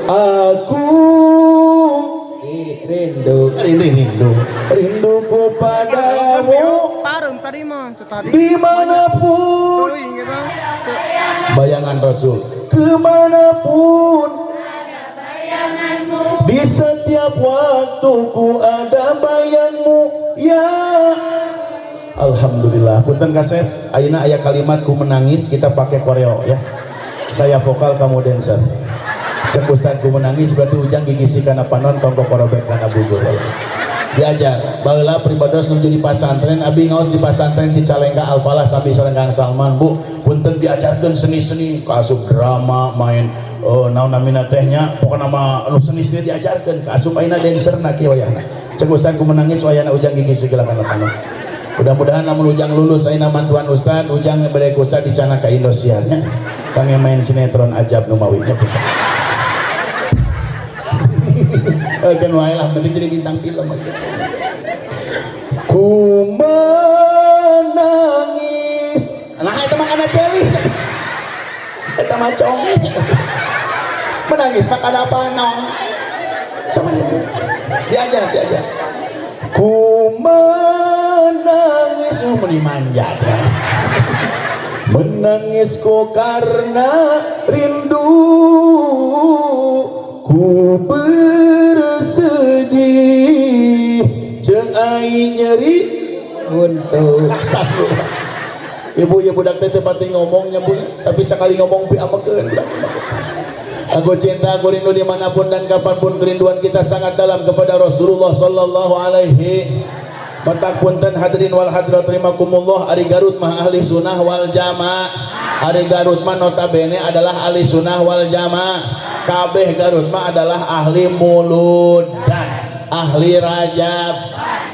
Aku rinduku padamu Parung tadi mah tadi dimanapun. Bayangan Rasul kemanapun, di setiap waktuku ada bayangmu ya. Alhamdulillah. Punten kaset ayeuna aya kalimat ku menangis, kita pakai koreo ya. Saya vokal, kamu dancer. Cek Ustaz ku menangis berarti ujang gigisi kana panon tongko korobek kana bubur. Diajar baheula pribados nuju di pasantren, abi ngaos di pasantren Cicalengka Al-Falah sambil sareng Kang Salman. Bu, punten diajarkeun seni-seni kaasup drama, main naon namina tehnya, pokona mah anu seni-seni diajarkeun, kaasup ayeuna dancerna kieu wayahna. Cek Ustaz ku menangis wayahna ujang gigisi geula kana panon. Mudah-mudahan lamun ujang lulus ayeuna mantuan Ustaz, ujang bade ku Ustaz dicana ka Indosiar nya. Kang main sinetron Ajab nu mawinya. Kan wae lah, penting jadi bintang film aja. Ku menangis. Nah, itu mah kana celis. Eta mah congeng. Menangis mah kana panong. Sama diajar. Ku menangis meni manjat. Menangisku karena rindu, ku bersedih, jeung aing nyeri untuk ibu budak teh pati ngomongnya bu, tapi sekali ngomong pi amekeun budak. Aku cinta, aku rindu dimanapun dan kapanpun, kerinduan kita sangat dalam kepada Rasulullah Sallallahu Alaihi. Matak punten hadirin wal hadirat rahimakumullah, ari Garut mah ahli sunnah wal jamaah. Ari Garut mah notabene adalah ahli sunnah wal jamaah. Kabeh Garut mah adalah ahli muludan, ahli rajab,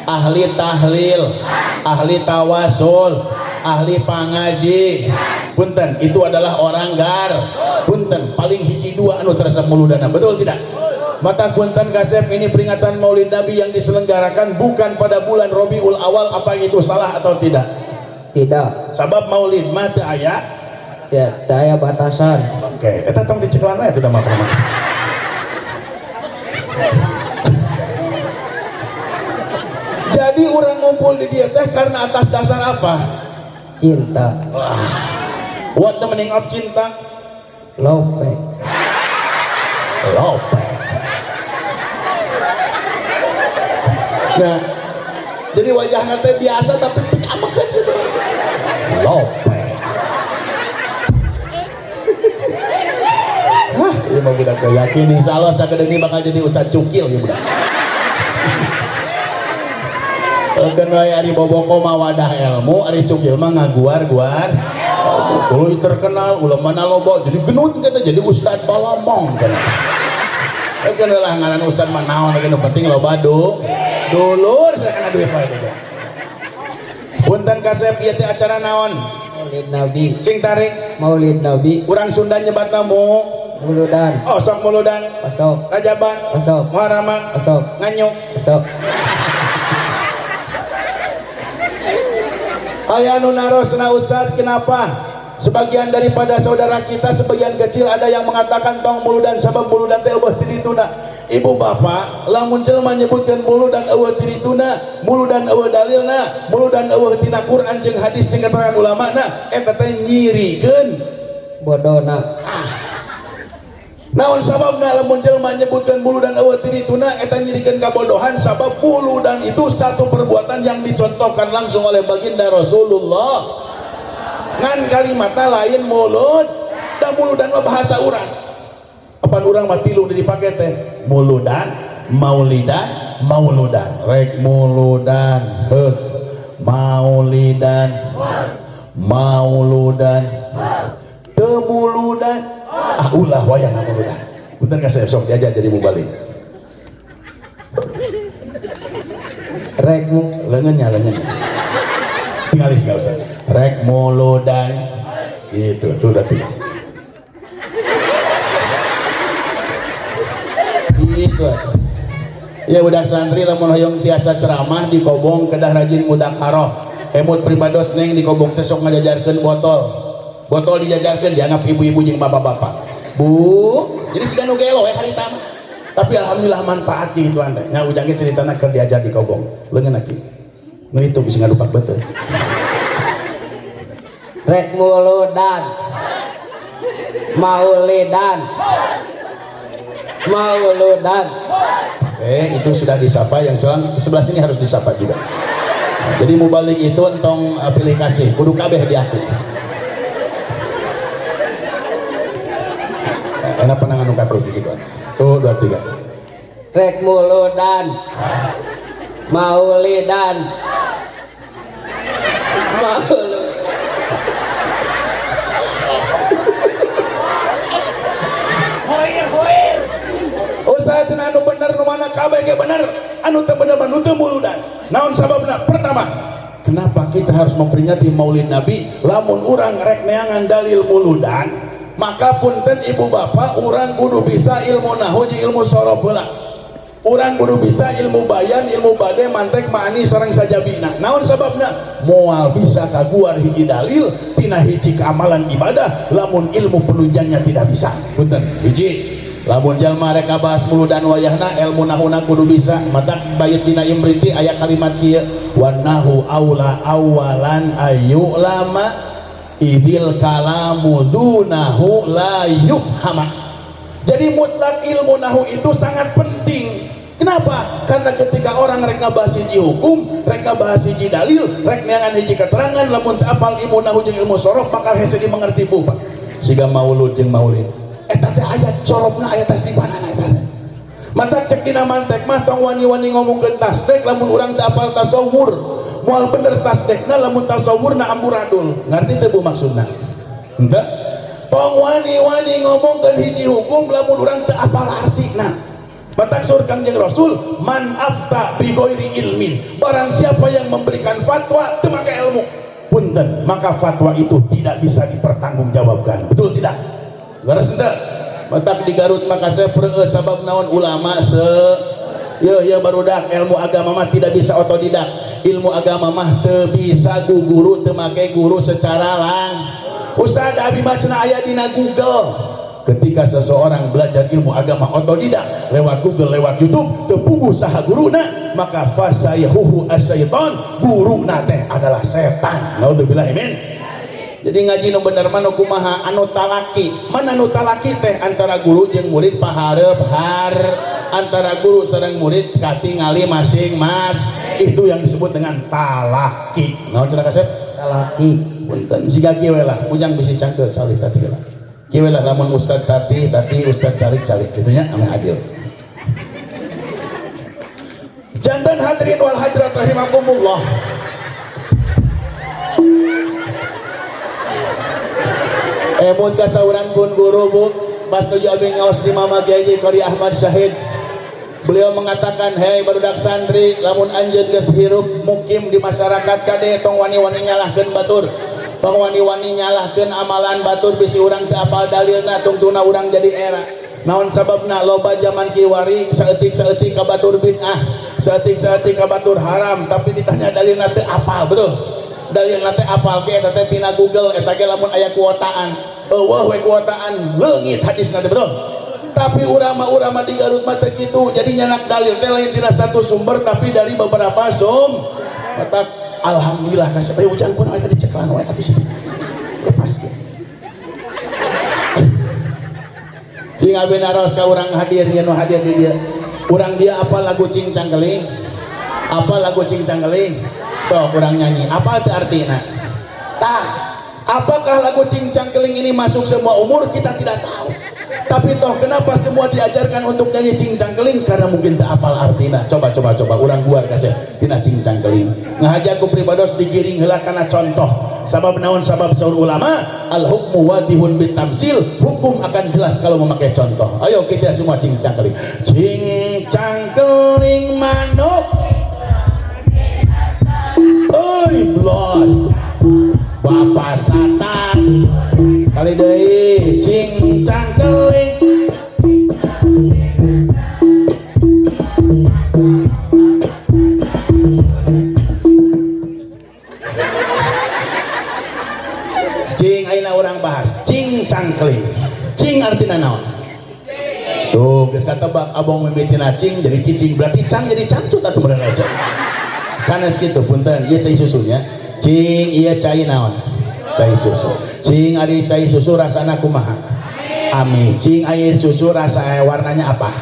ahli tahlil, ahli tawasul, ahli pangaji. Punten, itu adalah orang Gar. Punten, paling hiji dua anu terasa muludana, betul tidak? Mata punten kasep, ini peringatan Maulid Nabi yang diselenggarakan bukan pada bulan Rabiul Awal. Apa itu salah atau tidak? Tidak. Sabab Maulid mah teu aya batasan. Oke, eta tong diceklan we atuh da mah. Jadi orang ngumpul di dia teh karena atas dasar apa? Cinta. What the meaning of cinta? Lope. Nah, jadi wajahnya teh biasa tapi amekeun sih. Lope. Hah, ini mah budak yakin insyaallah sakedeung bakal jadi ustaz cukil ya budak. Keun wae ari boboko mah wadah ilmu, ari cukil mah ngaguar-guar. Tuluy terkenal, ulamana loba, jadi genut kita jadi ustaz Balamong kan. Keun lah ngaran ustaz mah naon anu penting loba dulur saya kena duit wae teh. Punten kasep ieu teh acara naon? Maulid Nabi. Cing tarik Maulid Nabi. Urang Sunda nyebatna muludan. Oh, sok muludan. Osok. Rajaban. Osok. Muharaman. Osok. Nganyuk. Osok. Aya nu narosna Ustaz, kenapa? Sebagian daripada saudara kita, sebagian kecil ada yang mengatakan tong muludan sabab muludan teh eueuh ti dituna. Ibu bapak, lamun jelema nyebutkeun muludan eueuh ti dituna, muludan eueuh dalilna, muludan eueuh tina Quran jeung hadis tina keterangan ulamana, eta teh nyirikeun bodona. Naon sababna lamun jelema nyebutkeun muludan eueuh ti dituna eta nyirikeun kabodohan, sabab muludan itu satu perbuatan yang dicontohkan langsung oleh baginda Rasulullah. Ngan kalimatna lain mulud, da muludan mah bahasa urang. Apan urang mah tilu dipake teh muludan, maulidan, mauludan. Rek muludan, maulidan, mauludan, temuludan. Ulah wayang muludan. Punten ka saya sok diajar jadi mubalik. Rek leungeunnya. Tinggalis enggak usah. Rek muludan. Gitu, tuh udah tuh. Gitu. Ya budak santri lamun hoyong tiasa ceramah di kobong kedah rajin mudakaroh. Emut pribados neng di kobong teh sok ngajajarkeun botol dijajarkeun dianggap ibu-ibu jeung bapak-bapak. Bu, jadi si ganu gelo harita mah. Tapi alhamdulillah manfaat gitu ante. Nya ujang ge ceritana keur diajar di Kobong. Leungeun aki. Nu itu bisa ngadupak betul. Rek muludan maulidan mauludan. Itu sudah disapa, yang sebelah sini harus disapa juga. Nah, jadi mau balik itu entong pilih kasih kudu kabeh di aku. Enak penangan nuka perut gitu. Tuh 2 3. Rek muludan maulidan mauludan. Usaha cenah anu bener nu mana kabeh ge bener, anu teu bener mah nu teu muludan. Naon sababna? Pertama, kenapa kita harus memperingati Maulid Nabi? Lamun urang rek neangan dalil muludan, maka punten ibu bapak urang kudu bisa ilmu nahwu jeung ilmu sorof heula. Urang kudu bisa ilmu bayan, ilmu bade, mantek, ma'ani sareng sajabina. Naon sababna? Moal bisa kaguar hiji dalil tina hiji keamalan ibadah lamun ilmu penunjangnya tidak bisa. Punten, hiji lamun jalma rek bahas muludan wayahna ilmu nahuna kudu bisa. Matak bayat dina imriti aya kalimat kieu wanahu aula awalan ayu lama idil kalamu dunahu la yufhama. Jadi mutlak ilmu nahu itu sangat penting. Kenapa? Karena ketika orang rek ngabahas hiji hukum, rek ngabahas hiji dalil, rek neangan hiji keterangan, lamun teu apal ilmu nahu jeung ilmu sorof bakal hese dimengerti bu Pak. Siga maulud jeung maulid. Eta teh aya corobna aya tasibanana eta. Mata cek dina mantek mah tong wani-wani ngomongkeun tasdek lamun urang teu apal tasawur. Moal bener tasdekna lamun tasawurna amburadul. Ngarti teu bu maksudna? Henteu. Tong wani-wani ngomongkeun hiji hukum lamun urang teu apal artina. Matak sur Kangjeng Rasul, man afta bi ghairi ilmin. Barang siapa yang memberikan fatwa teu make ilmu, punten, maka fatwa itu tidak bisa dipertanggungjawabkan. Betul tidak? Leres henteu? Matak di Garut Makassar preueus sabab naon ulama ya barudak ilmu agama mah tidak bisa otodidak. Ilmu agama mah teu bisa guru teu make guru secara Ustaz abi mah cenah aya dina Google. Ketika seseorang belajar ilmu agama otodidak lewat Google, lewat YouTube, tepugu saha guruna, maka fasayahuhu asyaiton, guruna teh adalah setan. Naudzubillah, amin. Jadi ngaji nu bener mah nu kumaha anu talaki. Mana anu talaki teh antara guru jeung murid pahareup antara guru sareng murid katingali masing-mas. Itu yang disebut dengan talaki. Naon cenah kasep? Talaki. Punten siga kieu lah, ujang bisi cangkeul cali tadi lah. Kieu lah lamun ustad tati ustad calik-calik gitu nya anu adil. Jantan hadirin wal hadirat rahimakumullah. Mun kasauran pun guru bu pas nuju abi ngaos di Mama Kiai Qori Ahmad Syahid, beliau mengatakan, hei barudak santri, lamun anjeun geus hirup mukim di masyarakat kade tong wani-wani nyalahkeun batur, tong wani-wani nyalahkeun amalan batur bisi urang teu apal dalilna tungtuna urang jadi era. Naon sababna? Loba zaman kiwari saeutik-saeutik ka batur bid'ah, saeutik-saeutik ka batur haram, tapi ditanya dalilna teu apal. Betul? Dalilna teh apal ge eta teh tina Google, eta ge lamun aya kuotaan eueuh we kuotaan leungit hadisna teh. Betul? Tapi urama-urama di Garut mah teh kitu, jadi nyanak dalil teh lain tina satu sumber tapi dari beberapa mata alhamdulillah kasih bae ujang pun aya diceklan we atuh situ lepas ge sing abi naros ka urang hadir nya nu hadir di dia urang dia apa lagu Cingcang Keling, apa lagu Cingcang Keling, sok urang nyanyi apa teu artina tah. Apakah lagu Cingcang Keling ini masuk semua umur? Kita tidak tahu. Tapi toh kenapa semua diajarkan untuk nyanyi Cingcang Keling? Karena mungkin tak apal artina. Coba urang buar kasih tina Cingcang Keling. Ngahajaku pribados digiring heula kana contoh. Sabab naon sabab saur ulama, al hukmu wadihun bit tamsil. Hukum akan jelas kalau memakai contoh. Ayo kita semua Cingcang Keling. Cingcang Keling manuk. Oi, blos. Bapak Satan kali deui Cingcang Keling. Cing ayeuna urang bahas Cingcang Keling. Cing artina naon? geus katebak abong mimitina cing jadi cicing berarti cang jadi cancut atuh bener aja sanes kitu punten ieu cai susunya cing ieu cai naon cai susu cing ari cai susu rasana kumaha ami cing air susu rasa warnanya apa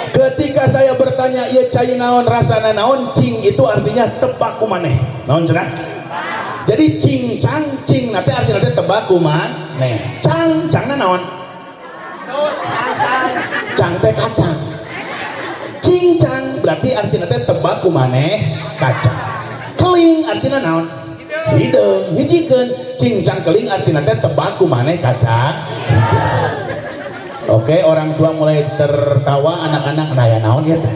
ketika saya bertanya ieu cai naon rasana naon cing itu artinya tebak kumaneh naon cenah jadi cing nanti artinya tebak kumaneh cangna naon cang teh kacang cincang berarti artinya teh tebak kumaneh kacang keling artinya naon hideung hijikeun cincang keling artinya teh tebak kumaneh kacang oke orang tua mulai tertawa anak-anak naya naon ya teh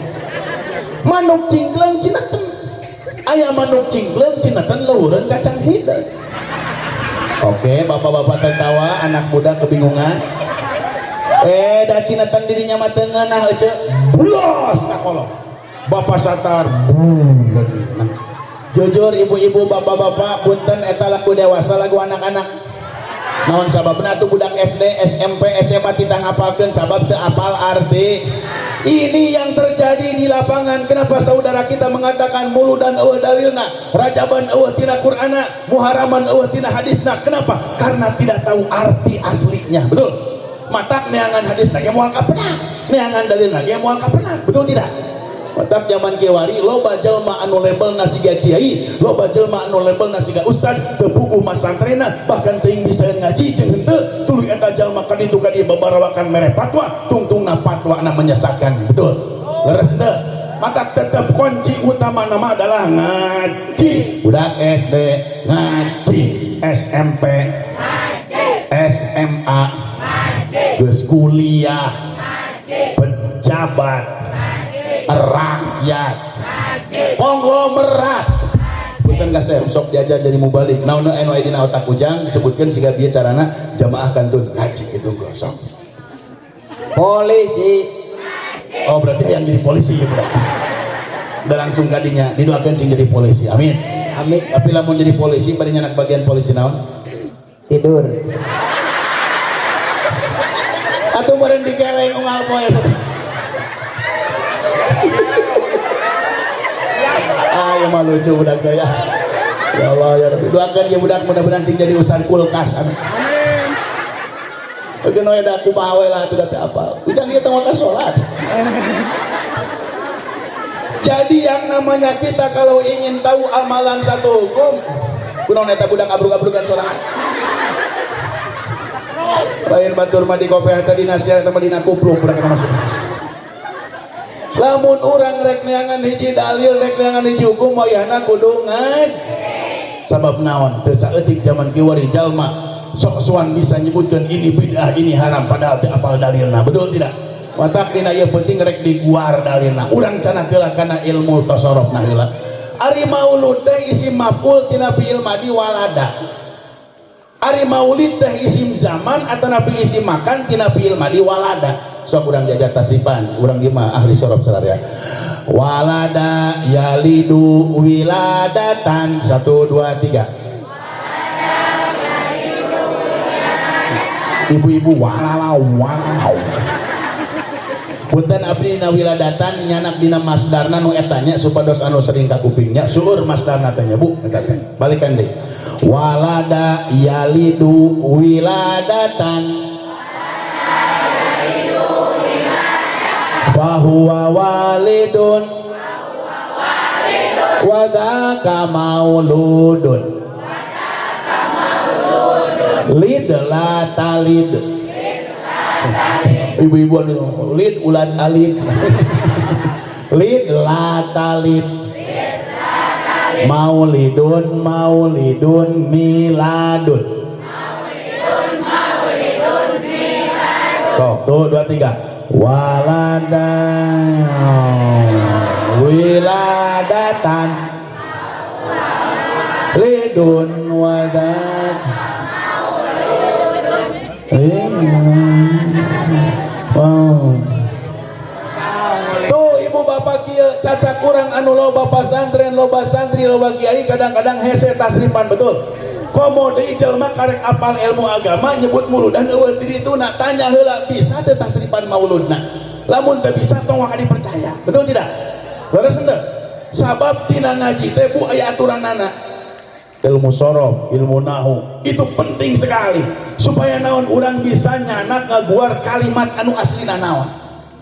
manuk cingkleng cineten aya manuk cingkleng cineten leuweureuan kacang hideung oke bapak-bapak tertawa anak muda kebingungan da cinatan dirinya mah teu ngeunah ece blos ka kolong bapak satar jujur ibu-ibu bapak-bapak punten eta lagu dewasa lagu anak-anak naon sababna atuh budak SD SMP SMA titang apalkeun sabab teu apal arti ini yang terjadi di lapangan kenapa saudara kita mengatakan muludan eueuh dalilna rajaban eueuh tina Qur'ana muharaman eueuh tina hadisna kenapa karena tidak tahu arti aslinya betul matak neangan hadis nage moal kapenak neangan dalil nage moal kapenak betul tidak matak zaman kiwari loba jelma anu label nasiga kiai loba jelma anu label nasiga ustad teu puguh masantrena bahkan teuing bisa ngaji jeung henteu tuluy eta jalma kaditu ka dieu babarawakan mere fatwa tungtungna fatwa na menyesatkan betul leres teu matak tetep kunci utama nama adalah ngaji budak SD ngaji SMP SMA geus kuliah pejabat rakyat konglomerat punten ka saya sok diajar jadi mubalik naon anu aya dina otak ujang disebutkeun siga bieu carana jamaah kantun ngaji itu gosok polisi oh berarti yang jadi polisi ya berarti udah langsung kadinya didoakeun cing jadi polisi amin amin tapi lamun jadi polisi bari nyanak bagian polisi naon tidur atau meureun digeleng unggal poe ya mah lucu budak teh ya Allah ya Rabbi doakeun ieu budak mudah-mudahan cing jadi ustad kulkas amin oke no da kumaha we lah teu teh apal ujang ieu teh ka salat jadi yang namanya kita kalau ingin tahu amalan satu hukum kunaon eta budak abrug-abrugan sorangan lain batur mah di kopeh tadi nasihat sama dina kupluk budak eta masuk lamun urang rek neangan hiji dalil rek neangan hiji hukum wayahna kudu ngaji sabab naon teu saeutik zaman kiwari jalma sok soan bisa nyebutkeun ini bid'ah ini haram padahal teu apal dalilna betul tidak watak dina ieu penting rek diguar dalilna urang cenah heula kana ilmu tasarrufna heula ari maulud teh isim maf'ul tina fi'il madi walada ari maulid teh isim zaman atau nabi isim makan tina fi'il madi walada sok urang diajar tasrifan urang ieu mah ahli sorof salarian walada yalidu wiladatan 1 2 3 ibu-ibu walalau punten abdi dina wiladatan nyanak dina masdarna nu etanya supados anu sering ka kupingnya sueur masdarna teh nya bu eta teh balikan deui walada yalidu wiladatan fahuwa walidun wadaka mauludun lid la talid ibu-ibu anu lid ulan alid lid la talid maulidun miladun sok tuh 2 3 walada wiladatan lidun wadat tuh ibu bapak kieu cacat kurang anu loba pasantren loba santri loba kiai kadang-kadang hese tasrifan betul komo deui jelema karek apal ilmu agama nyebut muludan eueuh di dituna tanya heula bisa teu tasrifan mauludna lamun teu bisa tong waka dipercaya, betul tidak? Leres henteu? Sabab dina ngaji teh bu aya aturanana. Ilmu sorof, ilmu nahu itu penting sekali supaya naon urang bisa nyanak ngaguar kalimat anu aslina naon.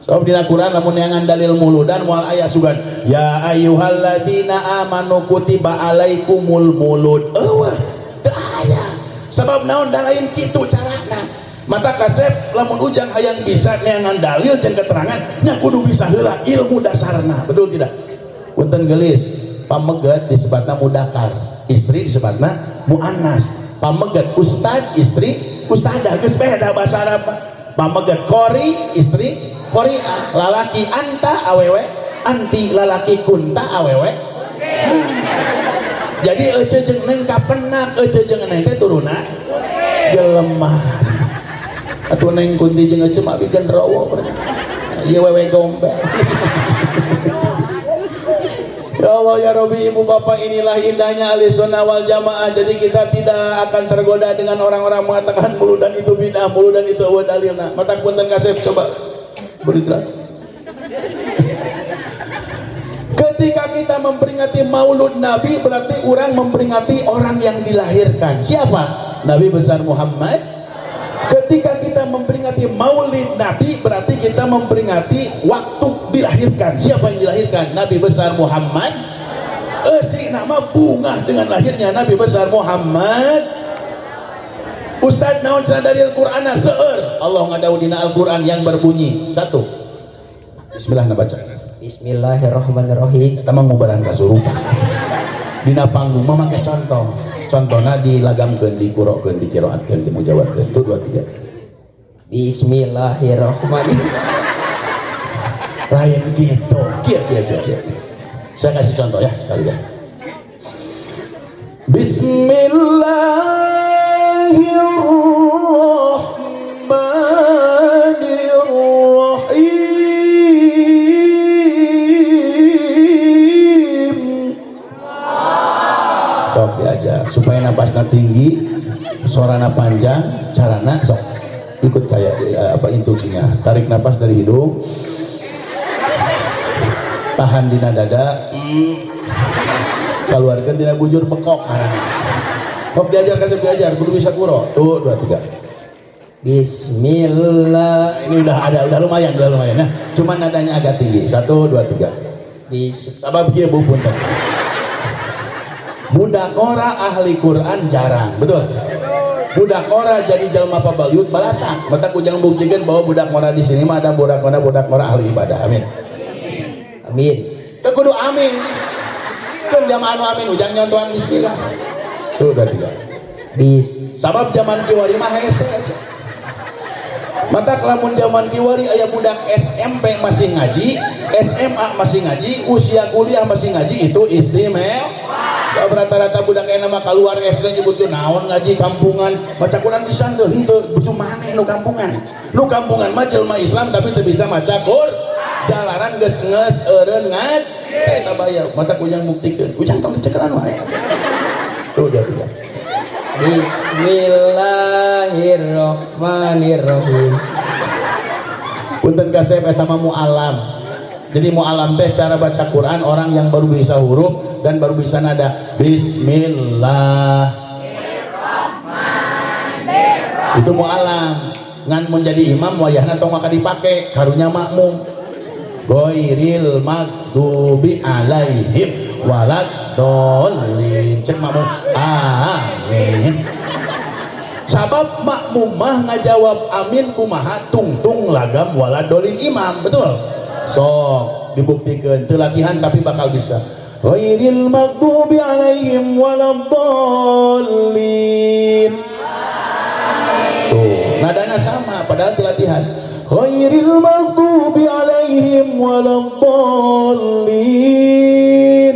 Sebab dina Quran lamun neangan dalil muludan moal aya sugan ya ayyuhalladzina amanu kutiba alaikumul mulud. Eueuh teu aya. Sabab naon da lain kitu carana. Mata kasep lamun ujang hayang bisa neangan dalil jeung keterangan nya kudu bisa heula ilmu dasarna. Betul tidak? Punten geulis pameget disebutna mudakar, istri disebutna muannas. Pameget ustad, istri ustadah, geus beda bahasa Arab. Pameget qori, istri qori'ah, lalaki anta awewe, anti lalaki kunta awewe. Jadi ece jeung neng kapenak, ece jeung neng teh turuna jelema. Atuh neng kunti jeung ece mah bikin rawo. Ieu wewe gombel. Ya Allah ya Rabbi, ibu bapak, inilah indahnya Ahlussunnah wal Jamaah. Jadi kita tidak akan tergoda dengan orang-orang mengatakan muludan itu bid'ah, muludan itu eueuh dalilna. Mata punten kasep coba beri gerak. Ketika kita memperingati Maulud Nabi berarti orang memperingati orang yang dilahirkan. Siapa? Nabi besar Muhammad. Ketika kita memperingati Maulid Nabi berarti kita memperingati waktu dilahirkan. Siapa yang dilahirkan? Nabi besar Muhammad. Si nama bunga dengan lahirnya Nabi besar Muhammad. Ustaz naon cenah dari Al-Qur'an seueur Allah ngadau dina Al-Qur'an yang berbunyi satu. Bismillah baca. Bismillahirrahmanirrahim. Kita mah ngubaran kasurupan. Dina panggung mah make contoh. Contohna dilagamkeun, diqura'keun, diqiraatkeun, dimujawatkeun. 1 2 3. Bismillahirrahmanirrahim. Lain gitu. Kieu. Saya kasih contoh ya sekali ya. Bismillahirrahmanirrahim. Sok diajar supaya napasna tinggi, suarana panjang, carana sok ikut saya instruksinya. Tarik napas dari hidung, tahan dina dada, keluarkan dina bujur bekok. Sok diajar, kasih diajar, kudu bisa kuro. 1 2 3. Bismillah. Ini udah lumayan ya. Cuman nadanya agak tinggi. 1 2 3. Sabab kieu Bu punten. Budak ora ahli Quran jarang, betul? Budak ora jadi jelma pabaliut balata. Mata kujang buktikan bahwa budak ora di sini mah ada budak ora ahli ibadah. Amin. Amin. Teu kudu amin. Kan jamaah anu amin ujang nyontohan bismillah. Sudah tidak. Sabab zaman kiwari mah hese aja. Mata kelamun zaman kiwari aya budak SMP masih ngaji, SMA masih ngaji, usia kuliah masih ngaji, itu istimewa. Rata-rata budak enak mah keluar SD nyebutkeun naon ngaji kampungan, maca Quran bisa henteu, bucu maneh nu kampungan. Nu kampungan mah jelma Islam tapi teu bisa maca Quran. Jalaran geus eureun ngaji. Eta bayar, mata kujang buktikeun. Ujang tong dicekeran wae. Tuh dia. Bismillahirrahmanirrahim. Punten kasep eta mah mu'alam. Jadi mu'alam teh cara baca Quran orang yang baru bisa huruf dan baru bisa nada. Bismillahirrahmanirrahim. Itu mu'alam. Ngan menjadi imam wayahna tong maka dipake karunya makmum. Ghairil maghdubi alaihim waladdallin. Cek makmum amin. Sabab makmum mah ngajawab amin kumaha tungtung lagam waladdallin imam, betul? Sok dibuktikan teu latihan tapi bakal bisa. Ghairil maghdubi alaihim waladdallin. Tuh, nadana sama padahal teu latihan. Ghairil maghdubi alaihim waladdallin.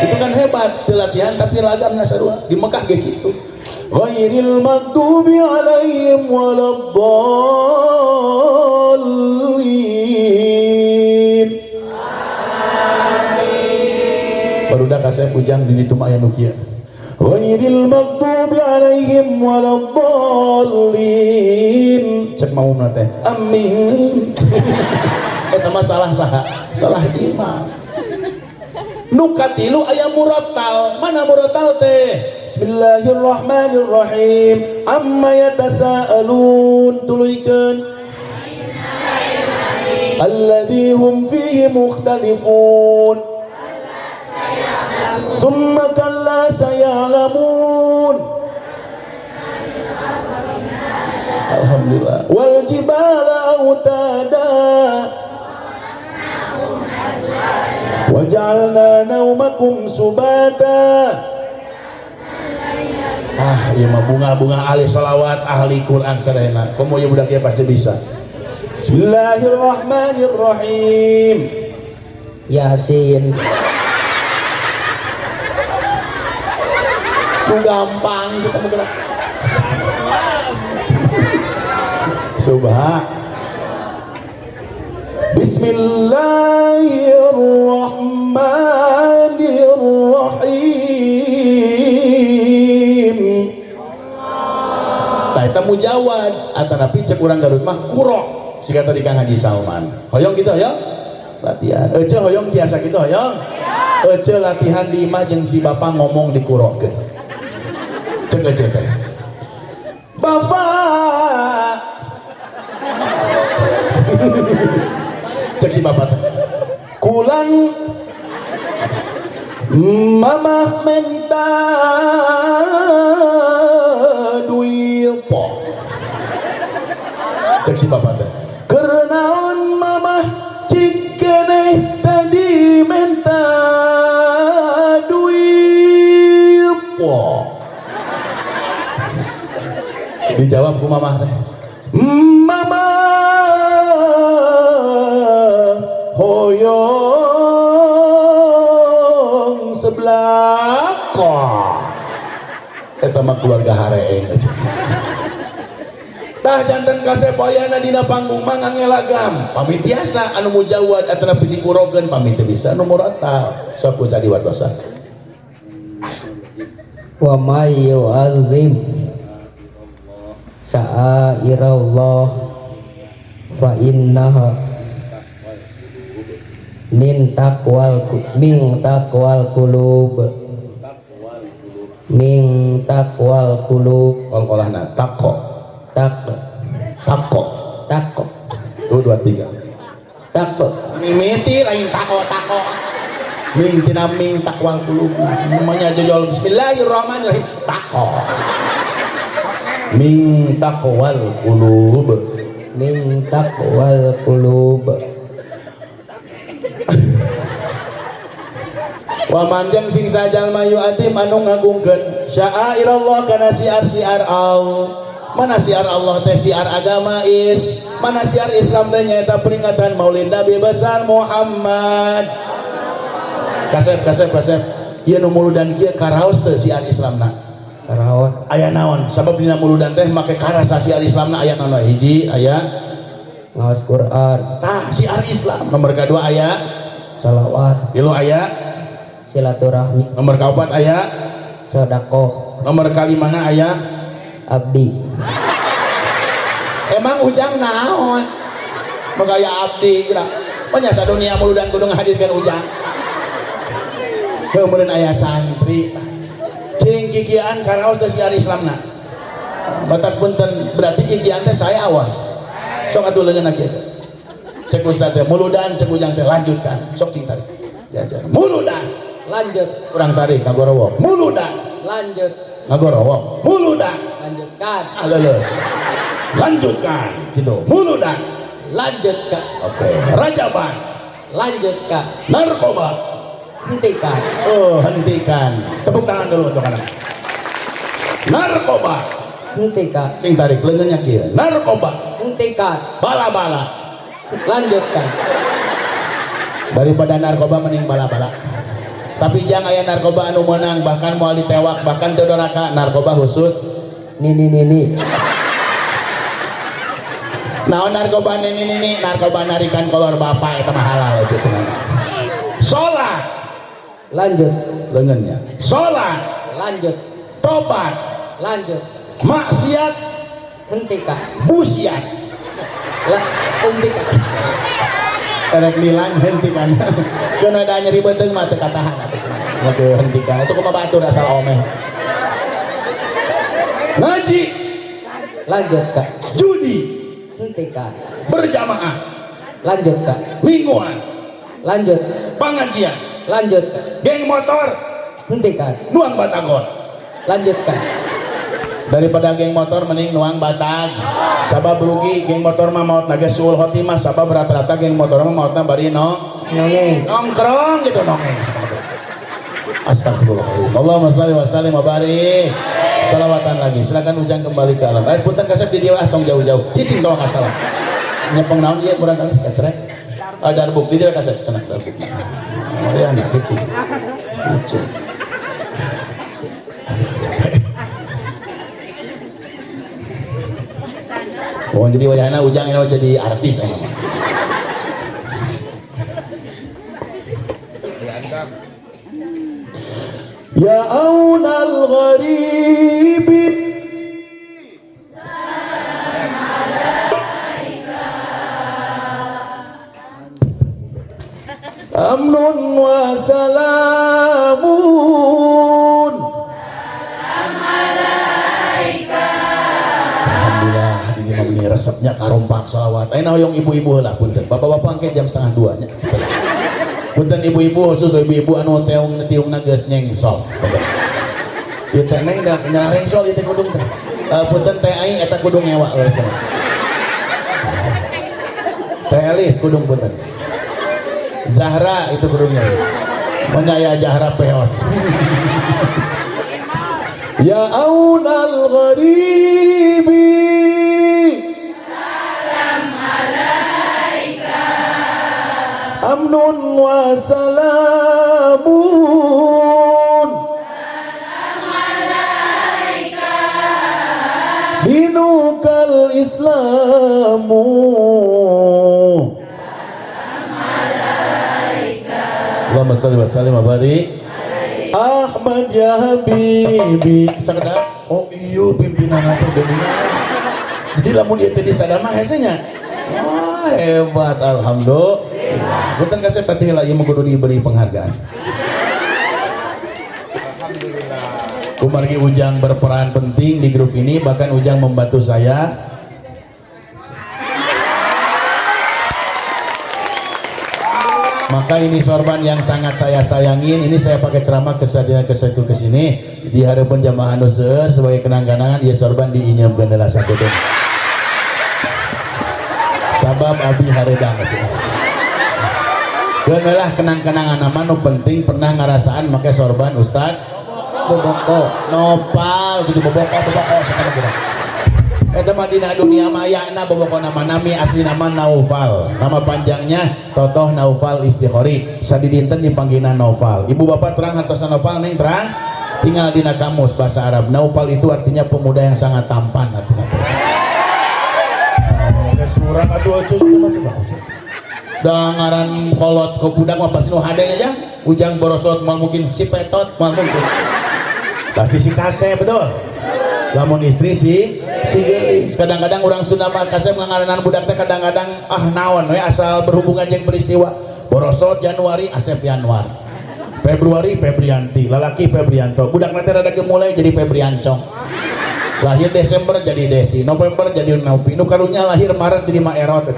Itu kan hebat teu latihan tapi lagamna sarua. Di Mekah ge kitu. Ghairil maghdubi alaihim waladdallin. Barudak kasih pujang di ditu aya nu kieu. Ghairil maghdubi alaihim alaihim waladdallin. Cek mau teh. Amin. Eta mah salah imam. Nu katilu aya murattal. Mana murattal teh? Bismillahirrahmanirrahim. Amma yatasaalun. Tuluykeun. Alladzi hum fihi mukhtalifun. Summa kalla sayalamun. Alhamdulillah. Wal jibala autada waj'alna naumakum subata. Ieu mah bunga-bunga ahli salawat, ahli Quran sadayana. Komo ieu budak ieu pasti bisa. Bismillahirrahmanirrahim. Yasin. Itu gampang sih kamu gerak. Subhan. Bismillahirrahmanirrahim. Nah, itu mujawad. Atanapi cek urang Garut mah kurok. Siga tadi Kang Haji Salman. Hoyong gitu hoyong. Latihan. Ece hoyong biasa gitu hoyong. Ece latihan di imah jeung si bapak ngomong dikurokeun. Cek ece teh. Bapak. Cek si bapak teh. Kulang mamah menta duit po. Cek si bapak teh. Kerenaon mamah cikene tadi menta duit po. Dijawab ku mamah teh. Mama hoyong sebelah kok. Eta mah keluarga hareeng aja. Tah janten kasepoyana dina panggung mah ngangelagam. Pamit biasa anu mujawad atana dikurogeun pamit teu bisa anu murattal. Sok kusa diwadosa. Wa may yu'azzim sya'airallah fa innaha min taqwal qulub Qalqalahna taqwa. Tako. Tuh 2 3. Tako. Mimiti lain tako. Ming tina ming takwal qulub. Namanya jojol bismillahirrahmanirrahim. Tako. Ming takwal qulub. Wa manjang sing sajal mayu atim anu ngagungkeun sya'airallah kana siar-siar Allah. Mana siar Allah teh siar agama mana siar Islam teh nyaeta peringatan Maulid Nabi besar Muhammad. Kasep. Ieu nu muludan kieu karaos teh siar Islamna. Karaos. Aya naon? Sabab dina muludan teh make karasa siar Islamna aya naon? Hiji aya ngaos Quran. Tah siar Islam. Nomor kedua aya salawat. Tilu aya silaturahmi. Nomor kaopat aya sedekah. Nomor kalimana aya abdi. Emang ujang naon? Magaya abdi geura. Nya sadunia muludan kudu ngahadirkeun ujang. Kemudian aya santri. Cing kikian karaos teh siar Islamna. Batak punten berarti kikian teh saya awal. Sok atuh leungeunna kieu. Cek ustaz teh muludan cek ujang teh lanjutkan. Sok cing tarik. Diajar. Muludan. Lanjut. Urang tarik ngagorowo. Muludan. Lanjut. Ngagorowo. Muludan. Lanjutkan. Leles. Lanjutkan gitu. Muludan. Lanjutkan. Oke. Rajaban. Lanjutkan. Narkoba. Hentikan. Hentikan. Tepuk tangan dulu untuk anak. Narkoba. Hentikan. Cing tarik leungeunnya kieu. Narkoba. Hentikan. Bala-bala. Lanjutkan. Daripada narkoba mending bala-bala. Tapi jangan aya narkoba anu menang bahkan moal ditewak bahkan teu doraka. Narkoba khusus Nini. naon narkoba nini narkoba narikan kolor bapak eta mah halal aja tenan. Salat Lanjut. leungeunnya. Salat Lanjut. tobat lanjut, maksiat, hentikan, busiat. hentikan, Erek bilang hentikan. Kena ada nyeri benteng mah teu katahan atuh. Oke, hentikan. Itu kumaha batur asal omeh. Ngaji, lanjut Kak, judi, hentikan, berjamaah, lanjut Kak, mingguan, lanjut, pengajian, lanjut Kak, geng motor, hentikan, nuang batagor. lanjut Kak, Daripada geng motor mending nuang batag. Sabab rugi geng motor mah maut naga suul khotimah. Sabab rata-rata geng motor mah mautna bari nongeng, nongkrong gitu nongeng. Astagfirullahaladzim. Allahumma shalli wa sallim wa barik. Salawatan lagi. Silakan Ujang kembali ke alam. Punten kasep di dia tong jauh-jauh. Cicing kalau nggak salah. Nyepeng naon ieu murah kali kacerek. Darbuk di dia kasep cenah darbuk. Marian cicing. Cicing. Oh jadi wayahna Ujang ini jadi artis ya. Ya aunal gharibi amnun wa salamun. Alhamdulillah ini resepnya karompak sholawat. Ayo hoyong ibu-ibu lah punten. Bapak-bapak angkat jam 1:30 nya. Punten ibu-ibu khusus ibu-ibu anu tiung geus nyengsol. Ieu teh neng da nyareng-sol ieu teh kudung teh. Punten teh aing eta kudung nyewa eureun. Teh Elis kudung punten. Zahra itu kudungnya. Manya ya Zahra peot. Ya aunal gharibi amnun wa salamun dinukal islamu Allahumma shalli wa sallim wa barik Ahmad ya Habibi sakedap. Oh iya pimpinan atur geuningan. Jadi lamun ieu teh disadama hesenya. Wah hebat alhamdulillah. Punten kasep tadi lagi mau kudu diberi penghargaan. Kumargi Ujang berperan penting di grup ini, bahkan Ujang membantu saya. Maka ini sorban yang sangat saya sayangin. Ini saya pakai ceramah kesadian ke sini di harapan jamaah anu seueur sebagai kenang-kenangan ieu sorban diinyem gendela sakitu. Sabab abi hareudang cenah. Geuneulah kenang-kenangan nama nu penting pernah ngarasaan make sorban Ustad boboko nopal gitu boboko sakana budak. Eta mah dina dunia mayana boboko nama nami asli nama Naufal. Nama panjangnya Totoh Naufal Istighori. Sadidinten dipanggilna Naufal. Ibu bapak terang hartosan Naufal neng terang. Tinggal dina kamus bahasa Arab. Naufal itu artinya pemuda yang sangat tampan artinya. Surat atuh coba. Dangaran kolot ke budak mah pasti nu hade aja. Ujang borosot mal mungkin si petot mal mungkin. Pasti si kasep betul. Lamun istri si geulis. Kadang-kadang orang Sunda mah kasep ngangaranan budak teh kadang-kadang naon we asal berhubungan jeung peristiwa. Borosot Januari Asep Januar. Februari Febrianti, lalaki Febrianto. Budak nanti rada gemulai jadi Febriancong. Lahir Desember jadi Desi, November jadi Nopi. Nu karunya lahir Maret jadi Maerot.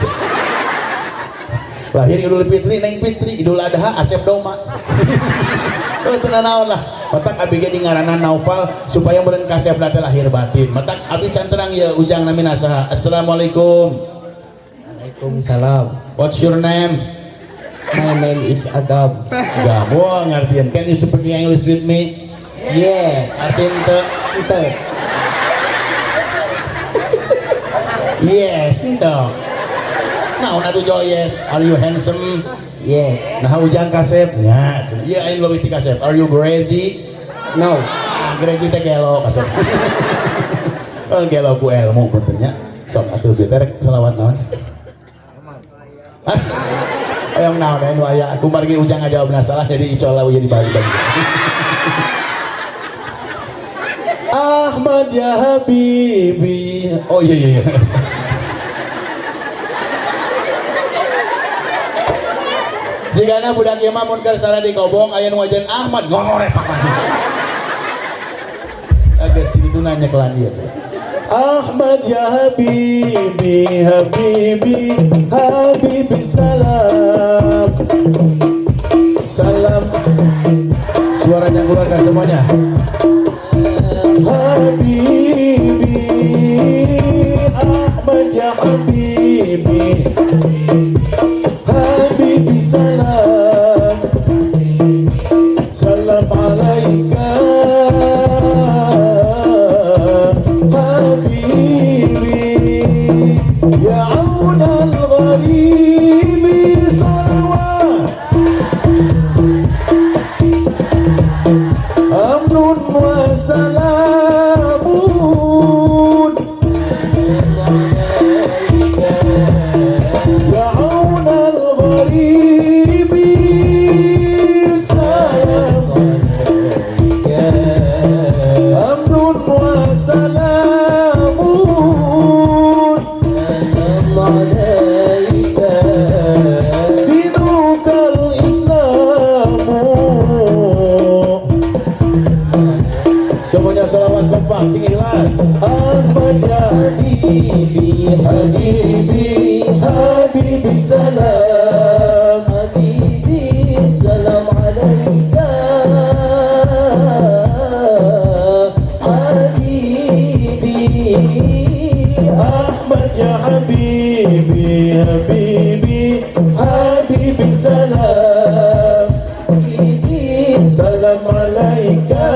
Lahir Idul Fitri Neng Fitri, Idul Adha Asep Doma. Tenang naon lah. Matak abi ge ngaranan Naufal supaya meureun kasep teh lahir batin. Matak abi can terang ya Ujang nami nasaha. Assalamualaikum. Waalaikumsalam. What's your name? My name is Agam. Gamo ngartieun. Can you speak English with me? Yeah. Artieun teu? Teu. Yes, ento. Naon atuh jo yes? Are you handsome? Yes. Nah Ujang kasep nya. Ieu aing leuwih ti kasep. Are you crazy? No. Crazy teh gelo kasep. Gelo ku ilmu punten nya. Sok atuh bieu teh rek selawat naon? Hayang naon anu aya. Aku margi Ujang ngajawabna salah jadi icola jadi bagi-bagi. Ahmad Ahmad ya Habibi. Oh iya. Jika budak ieu mah mun keur salah dikobong aya nu wajan Ahmad ngorek pakan. Geus kitu nanya ke lan ieu. Ahmad ya Habibi, Habibi, Habibi salam. Salam. Suaranya keluarkan semuanya. Habibi, Ahmad ya Habibi, Habibi salam. Salam alaika يا عون الغريب صلوات أمن وسلام يا عون الغريب سلام أمن وسلام دينك الإسلام. Semuanya salawat kompak cingilan. Ahmad ya Habibi, Habibi, Habibi salam. Habibi salam alaika. Habibi Ahmad ya Habibi, Habibi, Habibi salam. Habibi salam alaika.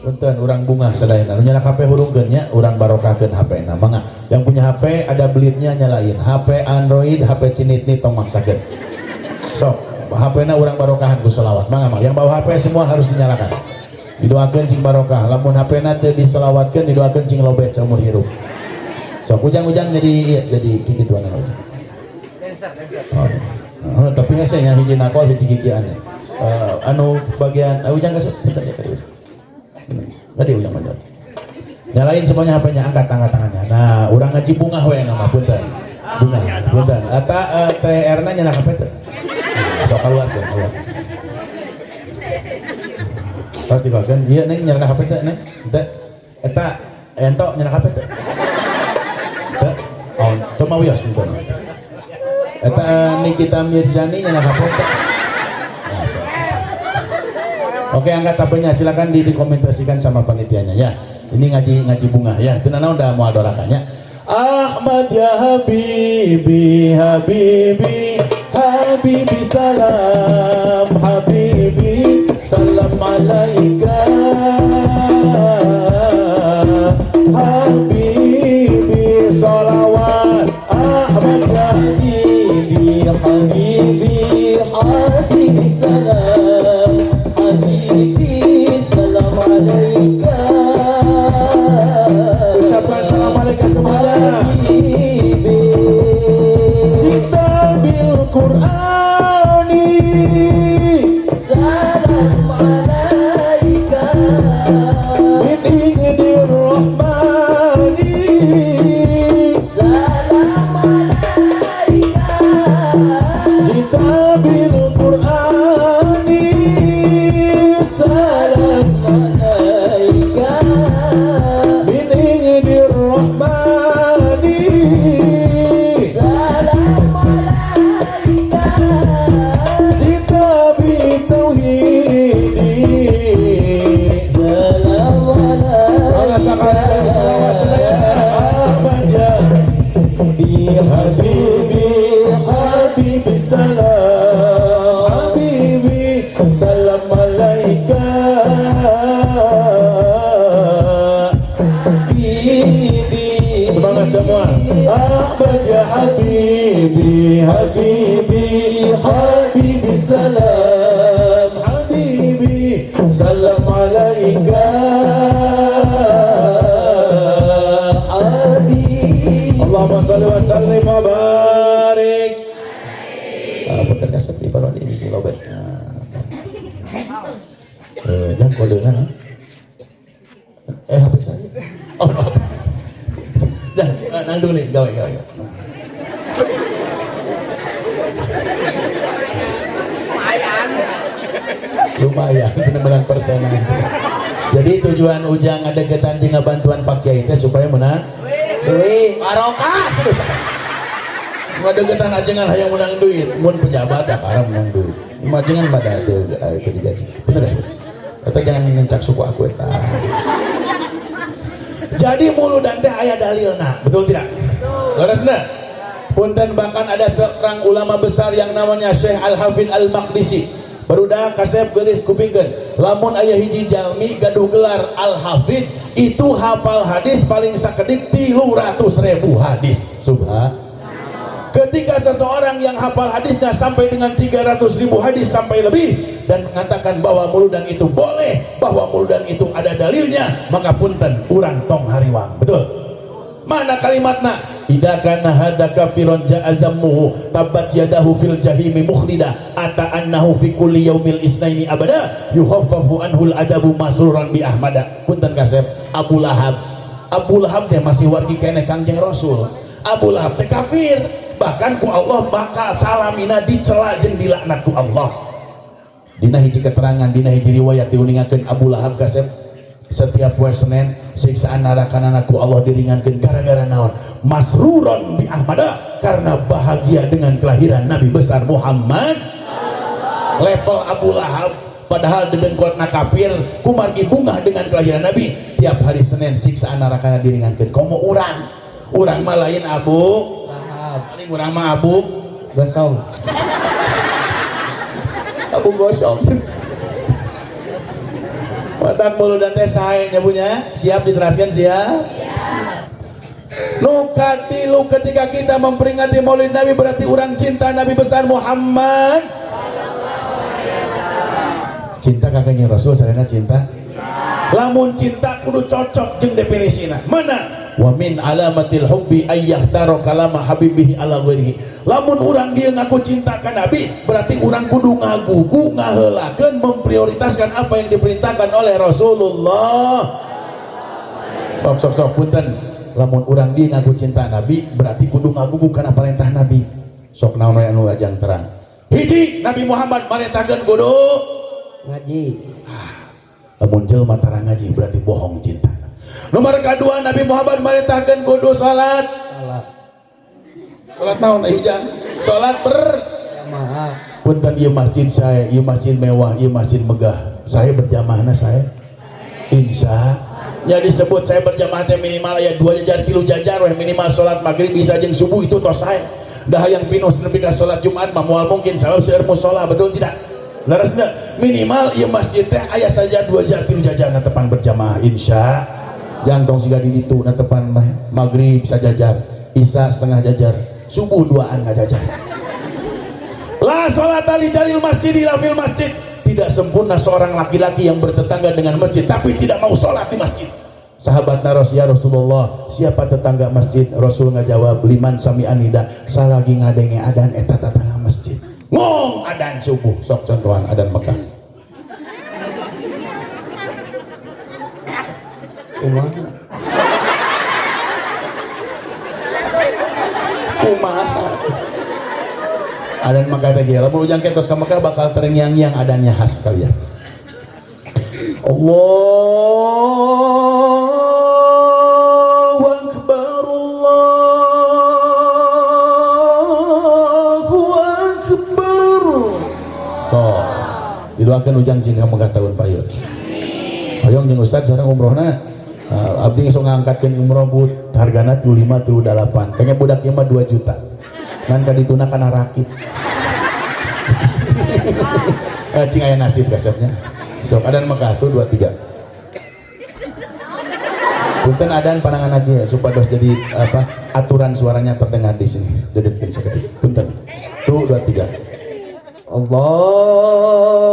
Punten urang bunga sadayana nu nyala HP hurungkeun nya urang barokahkeun HP na mangga yang punya HP ada belitnya nyalain HP Android HP cinit-nit tong maksakeun sok HP na urang barokahan ku sholawat mangga yang bawa HP semua harus dinyalakan didoakeun cing barokah lamun HP na teu diselawatkeun didoakeun cing lobet seumur hirup sok ujang-ujang jadi kikituan ujang tapi nggak saya hiji nakol hiji kikian anu bagian ujang kasih tadi ujang mandor nyalain semuanya HP-nya angkat tangannya nah urang ngaji bunga we nama punten punten eta TR na nyana HP teh sok keluar pas dikeluarkan iya neng nyana HP teh neng eta ento nyana HP teh oh teu mau wios punten eta Nikita Mirzani nyana HP teh. Oke, angkat HP-nya, silakan dikomentasikan sama panitianya ya. Ini ngaji bunga ya. Itu nana udah mau adorakannya. Ahmad ya Habibi, Habibi, Habibi salam, Habibi salam alaika. Habibi salawat. Ahmad ya Habibi, Habibi, Habibi salam. Habibi salam alaika. Ucapkan salam alaika semuanya. Habibi cinta bil Qur'ani. Salam alaika min indir rahmani. Salam alaika cinta bil Qur'ani. Salam alaika min indir rahmani. Salam alaika cinta bi tauhidi. Salam alaika Ahmad ya Habibi, Habibi salam. Habibi salam alaika. Semangat semua. Ahmad ya Habibi, Habibi, Habibi salam. Habibi salam alaika. Allahumma salli wa sallim wa barik. Bekerja seperti baru ini sih lobet. Oh, no. Jangan, nang dulu nih, gawe. Lumayan, benar-benar persenan. Jadi tujuan Ujang ada ketan dengan bantuan Pak Kiai teh supaya menang duit. barokah terus. Ngadegetan ajengan hayang menang duit, mun pejabat da karena menang duit. Imajengan pada itu digaji. Bener sih. Eta jangan ngencak suku aku eta. Jadi mulu dan teh aya dalilna, betul tidak? Leresna. Punten bahkan ada seorang ulama besar yang namanya Syekh Al-Hafidz Al-Maqdisi. Barudak kasep geulis kupingkeun. Lamun aya hiji jalmi gaduh gelar Al-Hafidz, itu hafal hadis paling sakedik 300.000 hadis. Subhanallah. Ketika seseorang yang hafal hadisnya sampai dengan 300.000 hadis sampai lebih dan mengatakan bahwa muludan itu boleh, bahwa muludan itu ada dalilnya, maka punten urang tong hariwang. Betul? Mana kalimatna? Idza kana hadza kafiron ja'azammuhu tabat yadahu fil jahimi mukhlida ata annahu fi kulli yaumil isnaini abada yukhaffafu anhul adabu masruran bi ahmada. Punten kasep Abu Lahab teh masih wargi keneh Kangjeng Rasul. Abu Lahab teh kafir, bahkan ku Allah bakal salamina dicela jeung dilaknat ku Allah. Dina hiji keterangan, dina hiji riwayat diuningakeun Abu Lahab kasep setiap poe Senin siksaan narakanana ku Allah diringankeun gara-gara naon? Masruron bi ahmada, karena bahagia dengan kelahiran Nabi besar Muhammad. Level Abu Lahab padahal dengkotna kafir kumargi bungah dengan kelahiran Nabi. Tiap hari Senin siksaan narakana diringankeun. Komo urang mah lain Abu Lahab, paling urang mah Abu Gosong. Abu gosong. Watak mulu dan teh sae nyabunya. Siap diteraskan siap? Nu katilu ketika kita memperingati Maulid Nabi berarti urang cinta Nabi besar Muhammad. Cinta kakaknya Rasul sarena cinta. Lamun cinta kudu cocok jeung definisina. Mana? Wa min alamatil hubbi ayyahtaru kalama habibihi ala ghairihi. Lamun urang dia ngaku cinta ka Nabi, berarti urang kudu ngagugu ngaheulakeun memprioritaskan apa yang diperintahkan oleh Rasulullah. Sok punten. Lamun urang dia ngaku cinta Nabi, berarti kudu ngagugu kana perintah Nabi. Sok naon we anu ajang terang. Hiji, Nabi Muhammad marentahkeun kudu Ngaji. Lamun jelema tara ngaji berarti bohong cinta. Nomor kedua, Nabi Muhammad merintahkan kudu salat. Salat naon hijang? Salat Jamaah. Punten ieu masjid saya, ieu masjid mewah, ieu masjid megah. Saya berjamaahna saya. Insya. Ya disebut saya berjamaah teh minimal aya 2 jajar 3 jajar weh minimal salat maghrib bisa jeung subuh itu tos saya. Dah yang pinuh nepi ka salat Jumat mah moal mungkin sabab seueur mushola, betul tidak? Leresna minimal ieu masjid teh aya saja 2 jajar 3 jajar na tepan berjamaah insya. Jantung siga di ditu na tepan maghrib sajajar, isya setengah jajar, subuh 2an ngajajar. La sholata li jalil masjid ila fil masjid. Tidak sempurna seorang laki-laki yang bertetangga dengan masjid tapi tidak mau sholat di masjid. Sahabat naros ya Rasulullah, siapa tetangga masjid? Rasul ngajawab, liman sami anida, salagi ngadenge adan eta tetangga masjid. Ngong adan subuh, sok contohan adan Mekah. Kumaha adan Mekah teh ge lamun ujang kentos ka Mekah bakal terngiang-ngiang adannya khas kalian. Allahu akbar Allahu akbar. So didoakeun ujang cing ka Mekah tahun payeut. Hoyong jeung ustaz sareng umrohna. Abdi sok ngangkatkeun umroh but hargana 35-38. Kayaknya budak ieu mah 2 juta. Ngan ka dituna kana rakit. Cing aya nasib kasepnya. Sok adan Mekah tuh 23. Punten adan panangan lagi ya supados jadi apa aturan suaranya terdengar di sini. Dedetkeun sakedik. Punten. Tuh 23. Allahu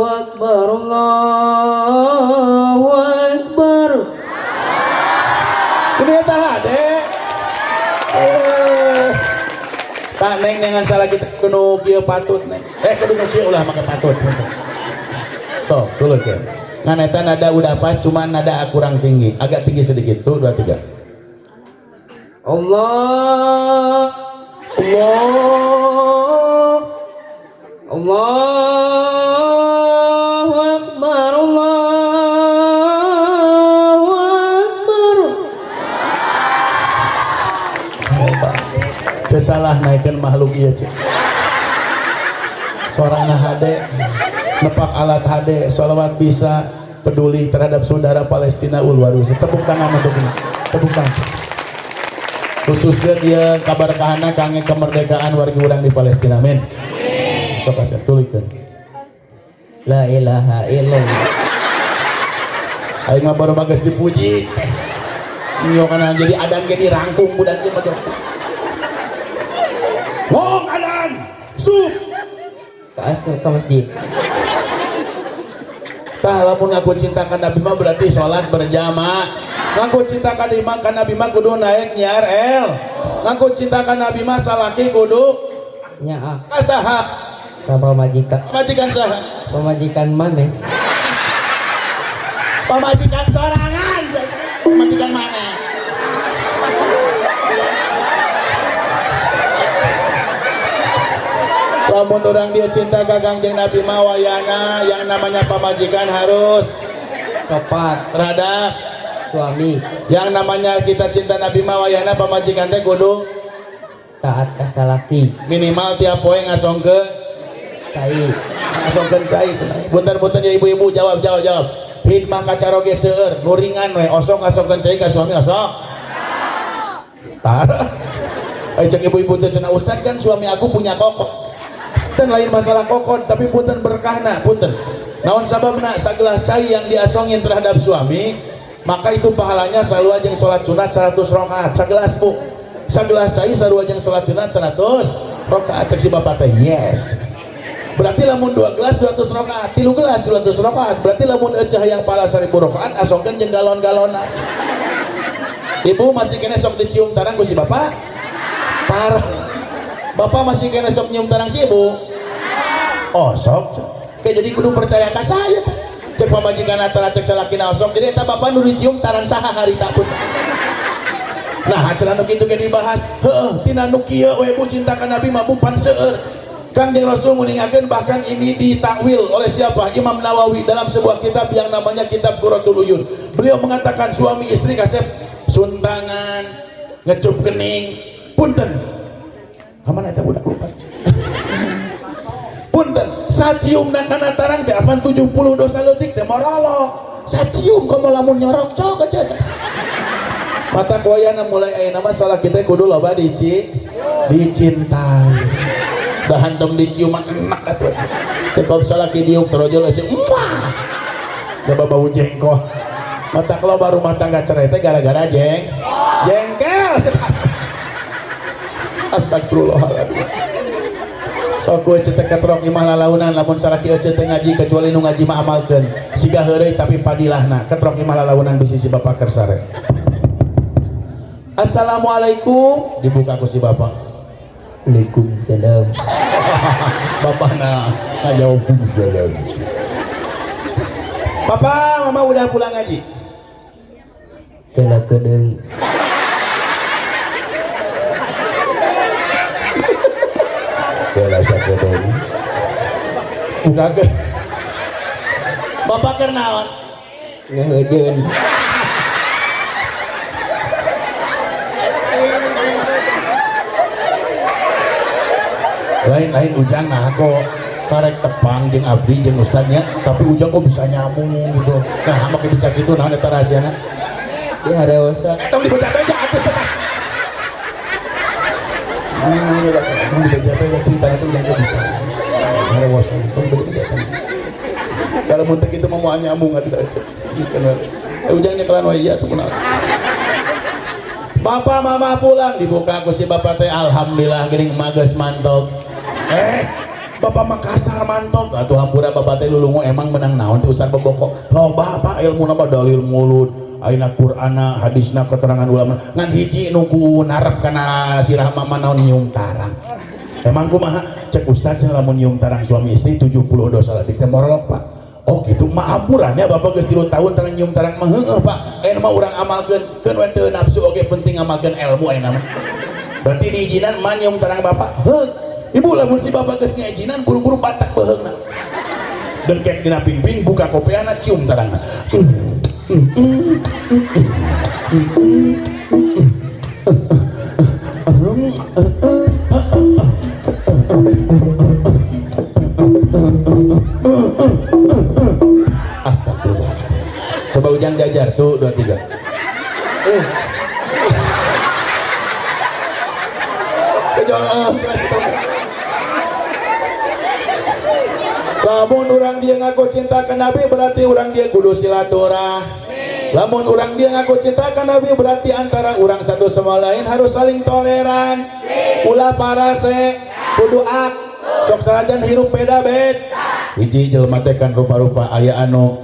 akbar Allahu akbar. Kudu tah ade. Tak neng dengan salah kita kudu kieu patut neng. Kudu nu kieu ulah make patut. So, dulu ke. Ngan eta nada udah pas, cuma nada kurang tinggi, agak tinggi sedikit. Tuh 2 3. Allah Allah Allahu Akbar Allahu Akbar. Kesalah naikkan makhluk iya cek. Sorana hade, nepak alat hade, sholawat bisa, peduli terhadap saudara Palestina luar biasa. Tepuk tangan untuk ini, tepuk tangan. Khususnya dia kabar kahana kangen kemerdekaan warga orang di Palestina, amin. Sok asa tulikeun. La ilaha illallah. Aing mah baru bagas dipuji. Nyo kana jadi adan ge dirangkum budak ieu mah. Ngong adan, sup. Ke masjid. Tah lamun aku cintakan Nabi mah berarti sholat berjamaah. Ngaku cintakan Nabi mah kudu naik nyiar el. Ngaku cintakan Nabi mah salaki kudu Nyaah. kasaha. Ka pamajikan. Pamajikan saha? Pamajikan mana? Pamajikan sorangan. Pamajikan mana? Lamun orang dia cinta ka Kangjeng Nabi mah wayana yang namanya pamajikan harus Sopat terhadap suami, yang namanya kita cinta Nabi mah wayana pamajikan teh kudu taat ka salaki. minimal tiap poe ngasongkeun Cai. cai. Punten ya ibu-ibu jawab. Hidmah kacaroge seueur, nu ringan we osok ngasongkeun cai ka suami osok. Tara. Cek ibu-ibu teh cenah ustad kan suami aku punya kokok. Dan lain masalah kokon tapi punten berkahna punten naon sababna sagelas cai yang diasongin terhadap suami maka itu pahalanya selalu ajeng sholat sunat 100 rakaat sagelas bu sagelas cai selalu ajeng sholat sunat 100 rakaat cek si bapak teh yes berarti lamun 2 gelas 200 rakaat 3 gelas 200 rakaat berarti lamun ecah yang pala 1000 rakaat asongkeun jeung galon-galonna ibu masih kena sok dicium tarang ku si bapak parah. Bapak masih kena sok nyium tarang si ibu? Oh sok. Kayak jadi kudu percaya ka saya. Cek pamajikan antara cek salakina sok. Jadi eta bapak nu dicium tarang saha harita pun. Nah, cenah nu kitu ge dibahas. Heueuh, tina nu kieu we bu cinta ka Nabi mah bupan seueur. Kangjeng Rasul meningakeun bahkan ini ditakwil oleh siapa? Imam Nawawi dalam sebuah kitab yang namanya Kitab Qurratul Uyun. Beliau mengatakan suami istri kasep suntangan, ngecup kening, punten. Kamana eta budak lupa. Punten, sacium kana tarang teh apan 70 dosa leutik teh morolok. Sacium komo lamun nyorok cok aja. Mata kuayana mulai ayeuna mah salah kita kudu loba dicintai. Da hantam dicium mah enak atuh. Teh kau salah ki diuk terojol aja. Coba bau jengkol. Mata loba rumah tangga cerai teh gara-gara jengkel. Astagfirullahaladzim. So ku cetek ketrok imah lalaunan lamun saraki ece teh ngaji kecuali nu ngaji mah amalkeun. Siga heureuy tapi padilahna ketrok imah lalaunan bisi si bapak keur sare. Assalamualaikum dibuka ku si bapak. Waalaikumsalam. Bapakna ngajawab salam. Papa, mama udah pulang ngaji? Kena kedeung. Kela sakedeung. Udah ke. Bapak keur naon? Ngeujeun. Lain-lain ujang nah kok karek tepang jeung abdi jeung ustadnya tapi ujang kok bisa nyambung gitu nah maka bisa gitu nah eta rahasiana Ya ada wasa. tong dibaca beja atuh setah tong dibaca beja cerita itu ujang kok bisa ada wasa tong dibaca kalau muntek itu mau nyambung atuh aja karena ujangnya kelan wae ya tuh kenal Bapak mama pulang dibuka ku si bapak teh alhamdulillah geuning mages mantap Bapak Makassar mantap atuh hampura bapak teh lulungu emang menang naon teh usan bobokok loba Bapak ilmu nama dalil mulut ayeuna Qur'ana hadisna keterangan ulama ngan hiji nunggu narep kana sirah mama naon nyium tarang emang kumaha cek ustaz cenah lamun nyium tarang suami istri 70 dosa leutik teh morolok Pak Oh gitu, maapurannya bapak geus 3 tahun tarang nyium tarang mah heueuh Pak. Mah urang amalkeun keun we teu nafsu oge penting amalkeun ilmu ayeuna mah. Berarti diijinan mah nyium tarang bapak. Heuh. Ibu lamun si bapak geus ngaijinan buru-buru batak beheungna. Dan kayak dina pingping buka kopiana cium tarangna. Astagfirullah. Coba Ujang diajar tuh 2 3. Lamun orang dia ngaku cinta ke Nabi berarti orang dia kudu silaturahmi. Lamun orang dia ngaku cinta ke Nabi berarti antara orang satu sama lain harus saling toleran. Ulah parase kudu ak sok salajan hirup beda bed. Hiji jelema teh kan rupa-rupa aya anu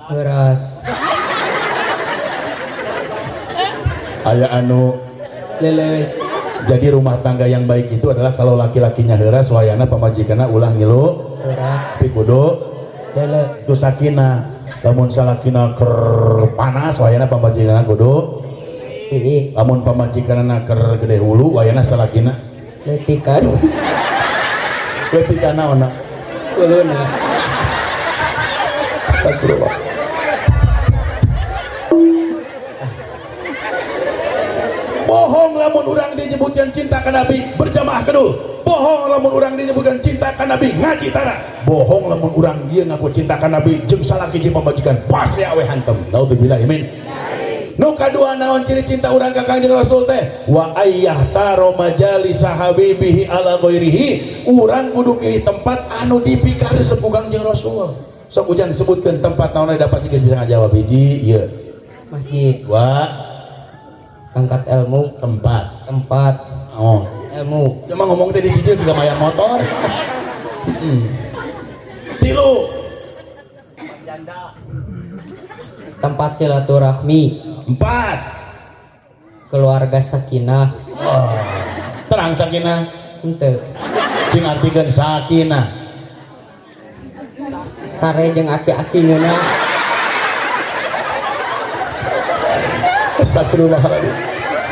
Ngeras. aya anu Leles. jadi rumah tangga yang baik itu adalah kalau laki-lakinya heuras wayana pamajikanna ulah ngilu Gerak. tapi kudu Lele. itu sakinah. Lamun salakina ker panas wayana pamajikanna kudu Ini. lamun pamajikanna ker gede hulu wayana salakina Letikan. ketika naon Kuluna. astagfirullah. Bohong lamun urang disebutkan cinta ka Nabi berjamaah kedul. Bohong lamun urang disebutkan cinta ka Nabi ngaji tara. Bohong lamun urang ieu ngaku cinta ka Nabi jeung salaki hiji pamajikan pase awe hantem. Naudzubillah amin. Nu kadua naon ciri cinta urang ka Kangjeng Rasul teh? Wa ayyah taro majalis habibihi ala ghairihi. Urang kudu pilih tempat anu dipikaresep ku Kangjeng Rasul. Sok Ujang sebutkeun tempat naon da pasti geus bisa ngajawab. Hiji ieu. Masjid. Dua Angkat ilmu. tempat. Tempat Oh. ilmu. Cuma ngomong tadi cicil segala mayar motor. Tilu Tempat silaturahmi. 4 Keluarga sakinah. terang sakinah Henteu. cing artikan sakinah Sare jeung aki-aki ngeuna. astagfirullahaladzim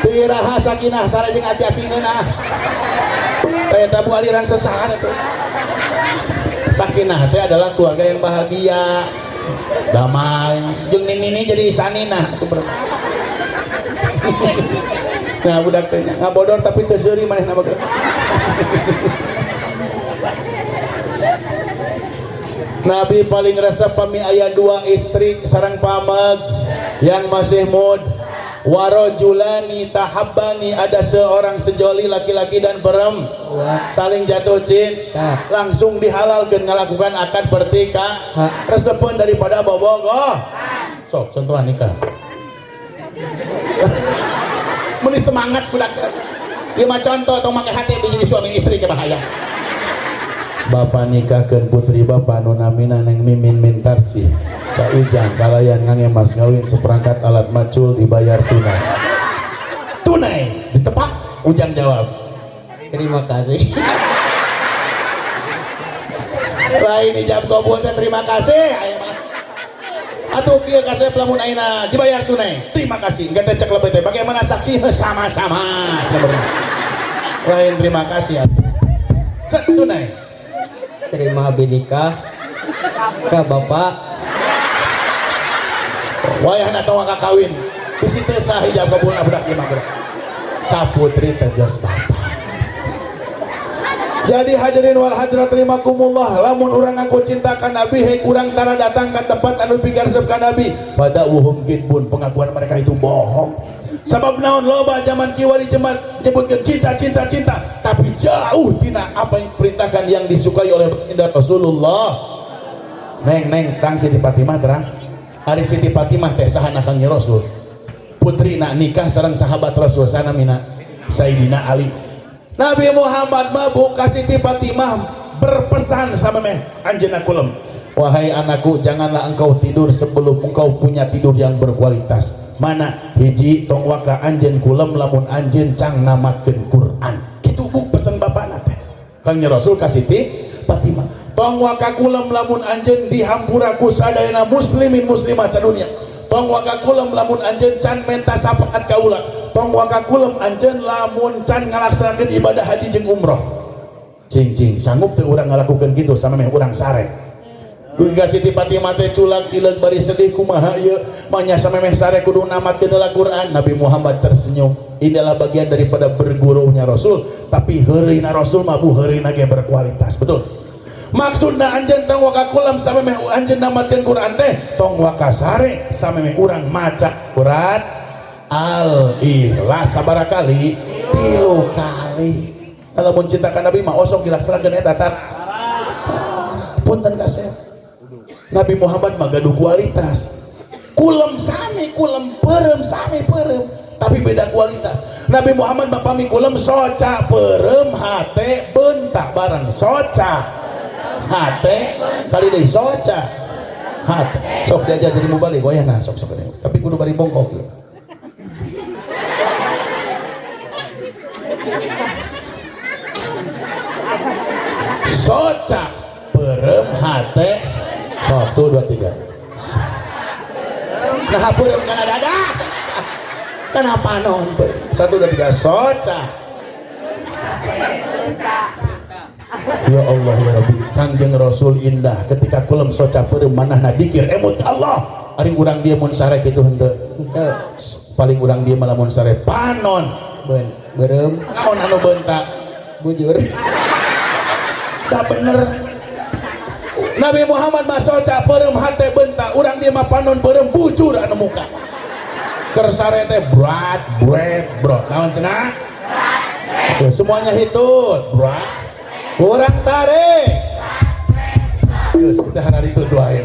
tiraha sakinah sare jeung ati-ati ngeunah kayak tabu aliran sesat itu. Sakinah teh adalah keluarga yang bahagia damai jeung nini jadi sanina itu nah budak teh ngabodor tapi teu seuri manehna bageura. Nabi paling resep pami aya 2 istri sareng pamek yang masih mud warajulani tahabbani ada seorang sejoli laki-laki dan perempuan saling jatuh cinta langsung dihalalkeun ngalakukan akad pertikah resepeun daripada bobogoh sok contohan nikah meni semangat budak ieu mah contoh tong make hati jadi suami istri ke bahaya. Bapak nikahkeun putri bapak nu namina Neng Mimin Mintarsi ka Ujang kalayan ngangemas ngawin seperangkat alat macul dibayar tunai. Tunai ditepak. Ujang jawab Terima kasih. lain ijab qabul teh terima kasih aya mah atuh kieu kasih lamun ayeuna dibayar tunai terima kasih engke teh cek lebih teh bagaimana saksi sama-sama lain terima kasih atuh cek tunai Terima binikah ke bapak. wayahna tong kakawin bisi teh sah hijab kabul budak lima budak ka putri tegas bapak. Jadi hadirin wal hadirat rahimakumullah lamun urang ngaku cinta ka Nabi hek urang tara datang ke tempat anu pikaresep ka Nabi pada wuhum kidbun pengakuan mereka itu bohong. Sabab naon loba zaman kiwari jemaat nyebutkeun cinta cinta cinta tapi jauh tina apa yang perintahkan yang disukai oleh baginda Rasulullah. Neng tang Siti Fatimah terang hari Siti Fatimah teh sahana Kangjeng Rasul putri nak nikah sareng sahabat Rasul sanamina Sayyidina Ali. Nabi Muhammad mabuk ka Siti Fatimah berpesan sama anjeunna kulem wahai anakku janganlah engkau tidur sebelum engkau punya tidur yang berkualitas. Mana hiji tong waka anjeun kulem lamun anjeun cang namakeun Quran kitu buk pesen bapana teh Kangjeng Rasul ka Siti Fatimah tong wakakulam lamun anjeun dihampuraku sadayana muslimin muslimat sadunya, tong wakakulam lamun anjeun can menta sapaat kaula, tong wakakulam anjeun lamun can ngalaksanakeun ibadah haji jeung umroh. Cing sanggup teu urang ngalakukeun kitu samemeh urang sare. Kuga Siti Fatimah teh culak cileug bari sedih kumaha ieu manya samemeh sare kudu namatkeun Al-Qur'an. Nabi Muhammad tersenyum. Ini adalah bagian daripada bergurunya Rasul, tapi heureuna Rasul mah heureuna ge berkualitas. Betul. Maksudna anjeun tong wakakulam samemeh anjeun namatkeun Qur'an teh tong wakasare samemeh urang maca Qur'an Al-Ikhlas sabaraha kali? 3 kali. Lamun cinta ka Nabi mah osok dilaksanakeun eta tar. Punten kasih. Nabi Muhammad mah gaduh kualitas. Kulem sami kulem, perem sami perem, tapi beda kualitas. Nabi Muhammad mah pami kulem soca perem hate bentak bareng soca hate kali deui soca hate. Sok diajar jadi mubalik goyahna sok deui. Tapi kudu bari bongkok ieu. Soca perem hate 1, 2, 3. Nah perem kana dada kenapa non 1, 2, 3 soca. Ya Allah ya Rabbi, Kangjeng Rasul indah ketika kulem soca perem manahna dikir emut Allah. Ari urang dia mun sare kitu henteu. Henteu. Paling urang dia malah mun sare panon. Berem. Naon anu beuntak? Bujur. Da bener. Nabi Muhammad mah soca perem hate bentak, urang dia mah panon perem bujur anu muka. Keur sare teh brat brot. Naon cenah? Semuanya hitut. Brat. Urang tarik. Geus kita hareup ditut wae.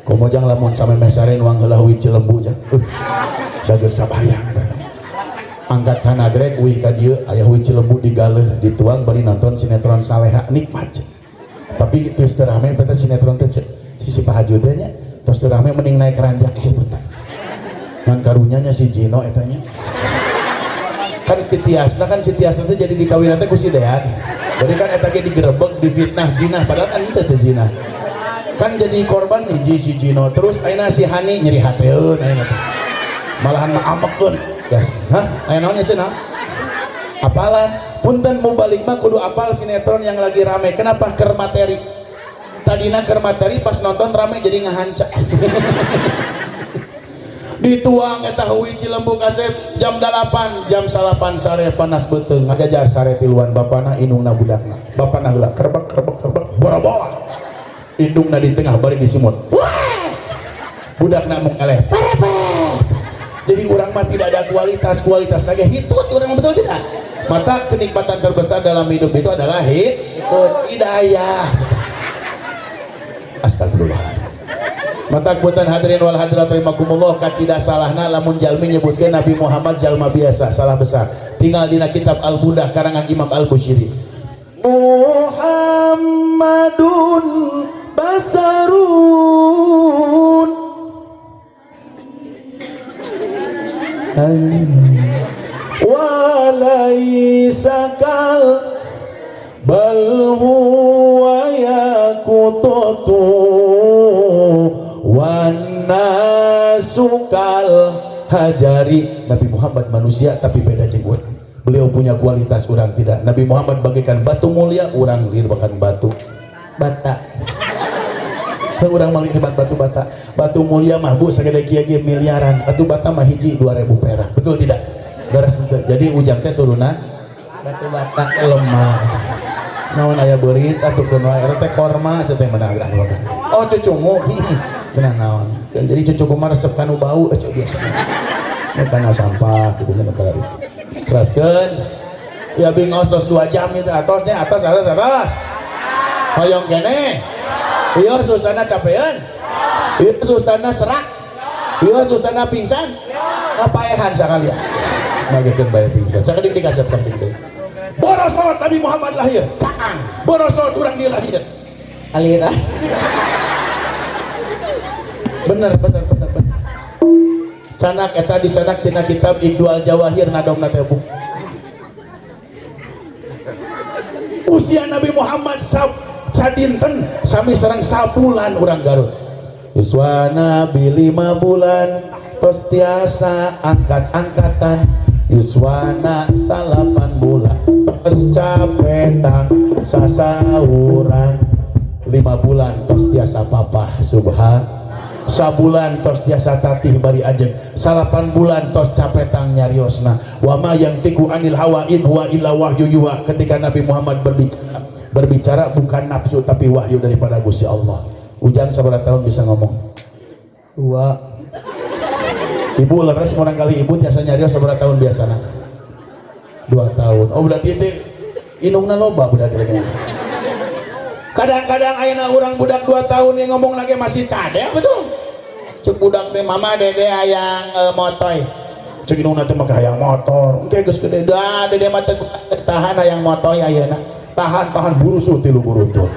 Komojang lamun samemeh sare nuang heula wi Cilembu jan. Da geus kabayang. Angkat kana grek wi ka dieu aya wi Cilembu digaleh dituang bari nonton sinetron Saleha nikmat. Tapi terus terame peta sinetron teh sisi pahajudnya terus terame mending naik ranjang cepetan ngan karunyanya si Jino etanya kan ketiasna kan si tiasna teh jadi dikawin teh ku si Dean jadi kan eta ge digerebek difitnah jinah padahal kan itu teh jinah kan jadi korban hiji si Jino terus ayeuna si Hani nyeri hateun ayeuna teh malahan mah amekeun gas hah aya naon ya cenah apalan punten mau balik mah kudu apal sinetron yang lagi rame. Kenapa? Ker materi tadina ker materi pas nonton rame jadi ngahanca. Dituang eta heuwi Cilembu kaset jam 8 jam 8 sare panas beuteung ngajajar sare tiluan bapana indungna budakna bapana heula kerbek bora-bora indungna di tengah bari disimut wah budakna mung eleh jadi urang mah tidak ada kualitas lagi hitut urang betul tidak. Maka kenikmatan terbesar dalam hidup itu adalah hidayah. Astagfirullah. Mata kebutan hadirin wal hadirat rahimakumullah kacida salahna lamun jalmi nyebutkeun Nabi Muhammad jalma biasa salah besar. Tinggal dina kitab Al-Budah karangan Imam Al-Busyiri. Muhammadun basarun walaisa kal bal huwa yaqutu wan nasukal hajari. Nabi Muhammad manusia tapi beda jenggot. Beliau punya kualitas, orang tidak. Nabi Muhammad bagaikan batu mulia, orang bagaikan batu bata. Orang malik hebat batu bata. Batu mulia mah bu sagede kieu ge miliaran. Batu bata mah hiji 2000 perak. Betul tidak? Beres. Jadi ujang teh turunan batu bata lemah. Naon aya beurit atukeun wae eta teh korma teh meunang gerah wae. Oh cucungu. Benar naon. Jadi cucuku mah resep kanu bau aja biasa. Kana sampah kitu nya kala itu. Teraskeun. Ya bingos tos 2 jam itu atosnya atos. Hoyong kene. Ieu susana capean. Ieu susana serak. Ieu susana pingsan. Ngapaehan sakalian. Ngagekeun bae pingsan. Sakedik dikasep samping teh. Borosot Nabi Muhammad lahir. Caang. Borosot urang dia lahir. Aliran. Bener. Canak eta dicanak tina kitab Iqdul Jawahir ngadongna teh bu. Usia Nabi Muhammad sadinten sami sareng sabulan urang Garut yuswana bi 5 bulan tos tiasa angkat-angkatan yuswana 8 bulan tos capetang sasahuran 5 bulan tos tiasa papa subhan sabulan tos tiasa tatih bari ajeng 8 bulan tos capetang nyariosna wama yang tiku anil hawa in huwa illa wahyu yuha. Ketika Nabi Muhammad berbicara bukan nafsu tapi wahyu daripada Gusti Allah. Ujang sabarapa tahun bisa ngomong? 2. Ibu leres orang kali ibu biasa nyarios sabarapa tahun biasana? 2 tahun. Oh berarti itu inungna loba budak lagi. Kadang-kadang ayeuna urang budak 2 tahun yang ngomong lagi masih cadel betul. Cuk budak teh mama dede hayang motoy. Cuk inungna teh mah hayang motor. Engke geus gede da dede mah teh tahan hayang motoy ayeuna. Tahan burusu tilu burutu.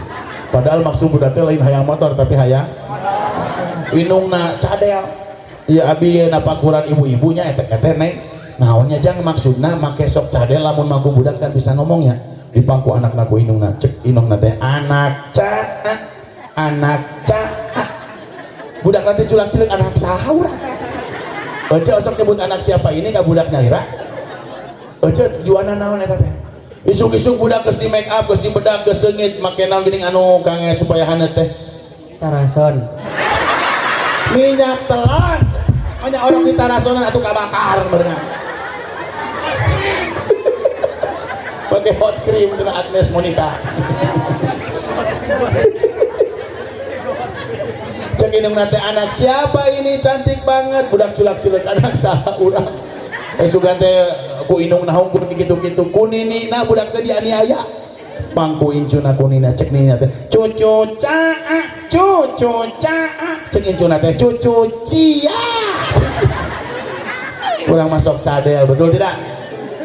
Padahal maksud budak teh lain hayang motor tapi hayang inungna cadel. Iya abi napakuran ibu-ibunya etek-etek neng. Naonnya jang maksudna make sok cadel lamun mangku budak can bisa ngomongnya. Di pangku anak naku inungna cek inungna teh anak ca budak nanti culang cilik anak sahur ece osok nyebut anak siapa ini gak budak nyalira ece juana naon eta teh isuk-isuk budak geus di make up geus di bedak geus seungit make naon geuning anu kange supaya hanet teh Tarason minyak telan hanya orang di tarasonan atuh kabakar berenang pakai hot cream dengan Agnes Monica cek indung nanti anak siapa ini cantik banget budak culak-culak anak saha urang suka teh ku indung naung ku gitu-gitu kunini na budak teh dianiaya pangku incuna kunina cek nina teh cucu caa cek incuna teh cucu cia kurang masuk cadel betul tidak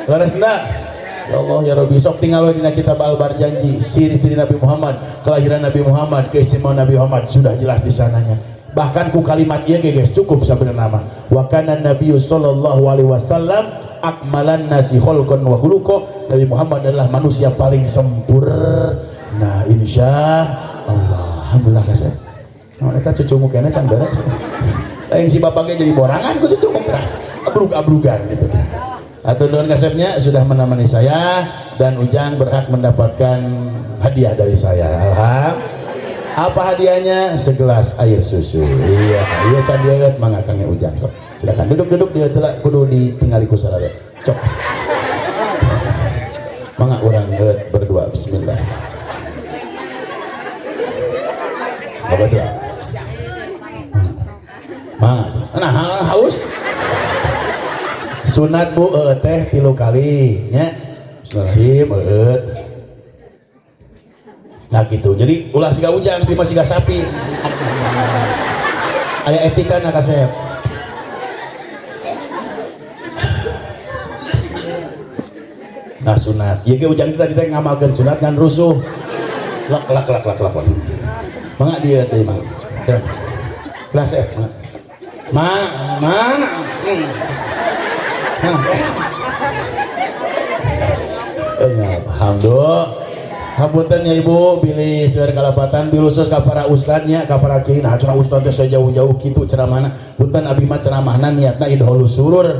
leres enggak ya Allah ya Rabbi sok tinggal dina kitab Al-Bar janji ciri-ciri Nabi Muhammad kelahiran Nabi Muhammad keistimewaan Nabi Muhammad sudah jelas di sananya bahkan ku kalimat ieu guys cukup sampai nama wa kana nabiyyu sallallahu alaihi wasallam akmalan nasi khalqan wa khuluqa. Nabi Muhammad adalah manusia paling sempurna insya Allah. Alhamdulillah kasih nah eta cucumu kena can beres lain si bapaknya jadi borangan ku cucumu kena abrug-abrugan gitu kan. Atau nuhun kasepnya sudah menemani saya dan Ujang berhak mendapatkan hadiah dari saya. Apa hadiahnya? Segelas air susu. Iya can dieut mangga Kang Ujang sok. Silakan duduk dia telah kudu ditinggali ku salaya. Cok. Mangga urang eut berdua bismillah. Apa doa? Nah, haus. Sunat bu teh 3 kali nya Bismillahirrahmanirrahim nah gitu jadi ulah siga Ujang tapi masih gak sapi aya etika na kasep nah sunat ieu ge Ujang tadi teh ngamalkeun sunat ngan rusuh lak mangga dieu teh mangga kasep Alhamdulillah hapunten ya ibu pilih sesuai kalapatan bilusus ka para ustadnya ka para kiai nah cenah ustad teh jauh-jauh kitu ceramahna punten abi mah ceramahna niatna idholus surur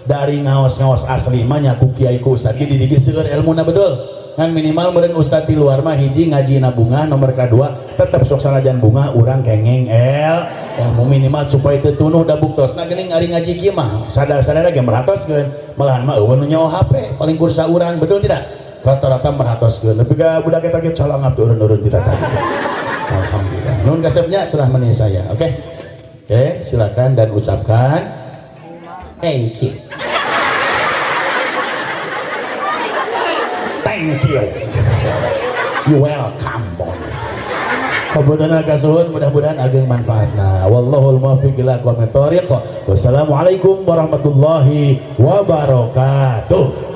dari ngaos-ngaos asli mah nya ku kiai ku ustad di dieu seueur ilmuna betul kan minimal meureun ustad di luar mah hiji ngajina bunga nomor kedua tetep sok sanajan bunga urang kengeng ilmu minimal supaya teu tunuh da buktos nah geuning ari ngaji kieu mah sadar-sadar ge meratoskeun malahan mah eueun nu nyawa HP paling kursa urang betul tidak rata-rata meratoskeun tapi ka budak eta ge colong atuh urun-urun tidak tadi alhamdulillah nun kasepnya telah menih saya oke silakan dan ucapkan thank you you welcome boy Kabupaten Kasuhun mudah-mudahan ageng manfaatna wallahul muwaffiq ila aqwamit thoriq wassalamualaikum warahmatullahi wabarakatuh.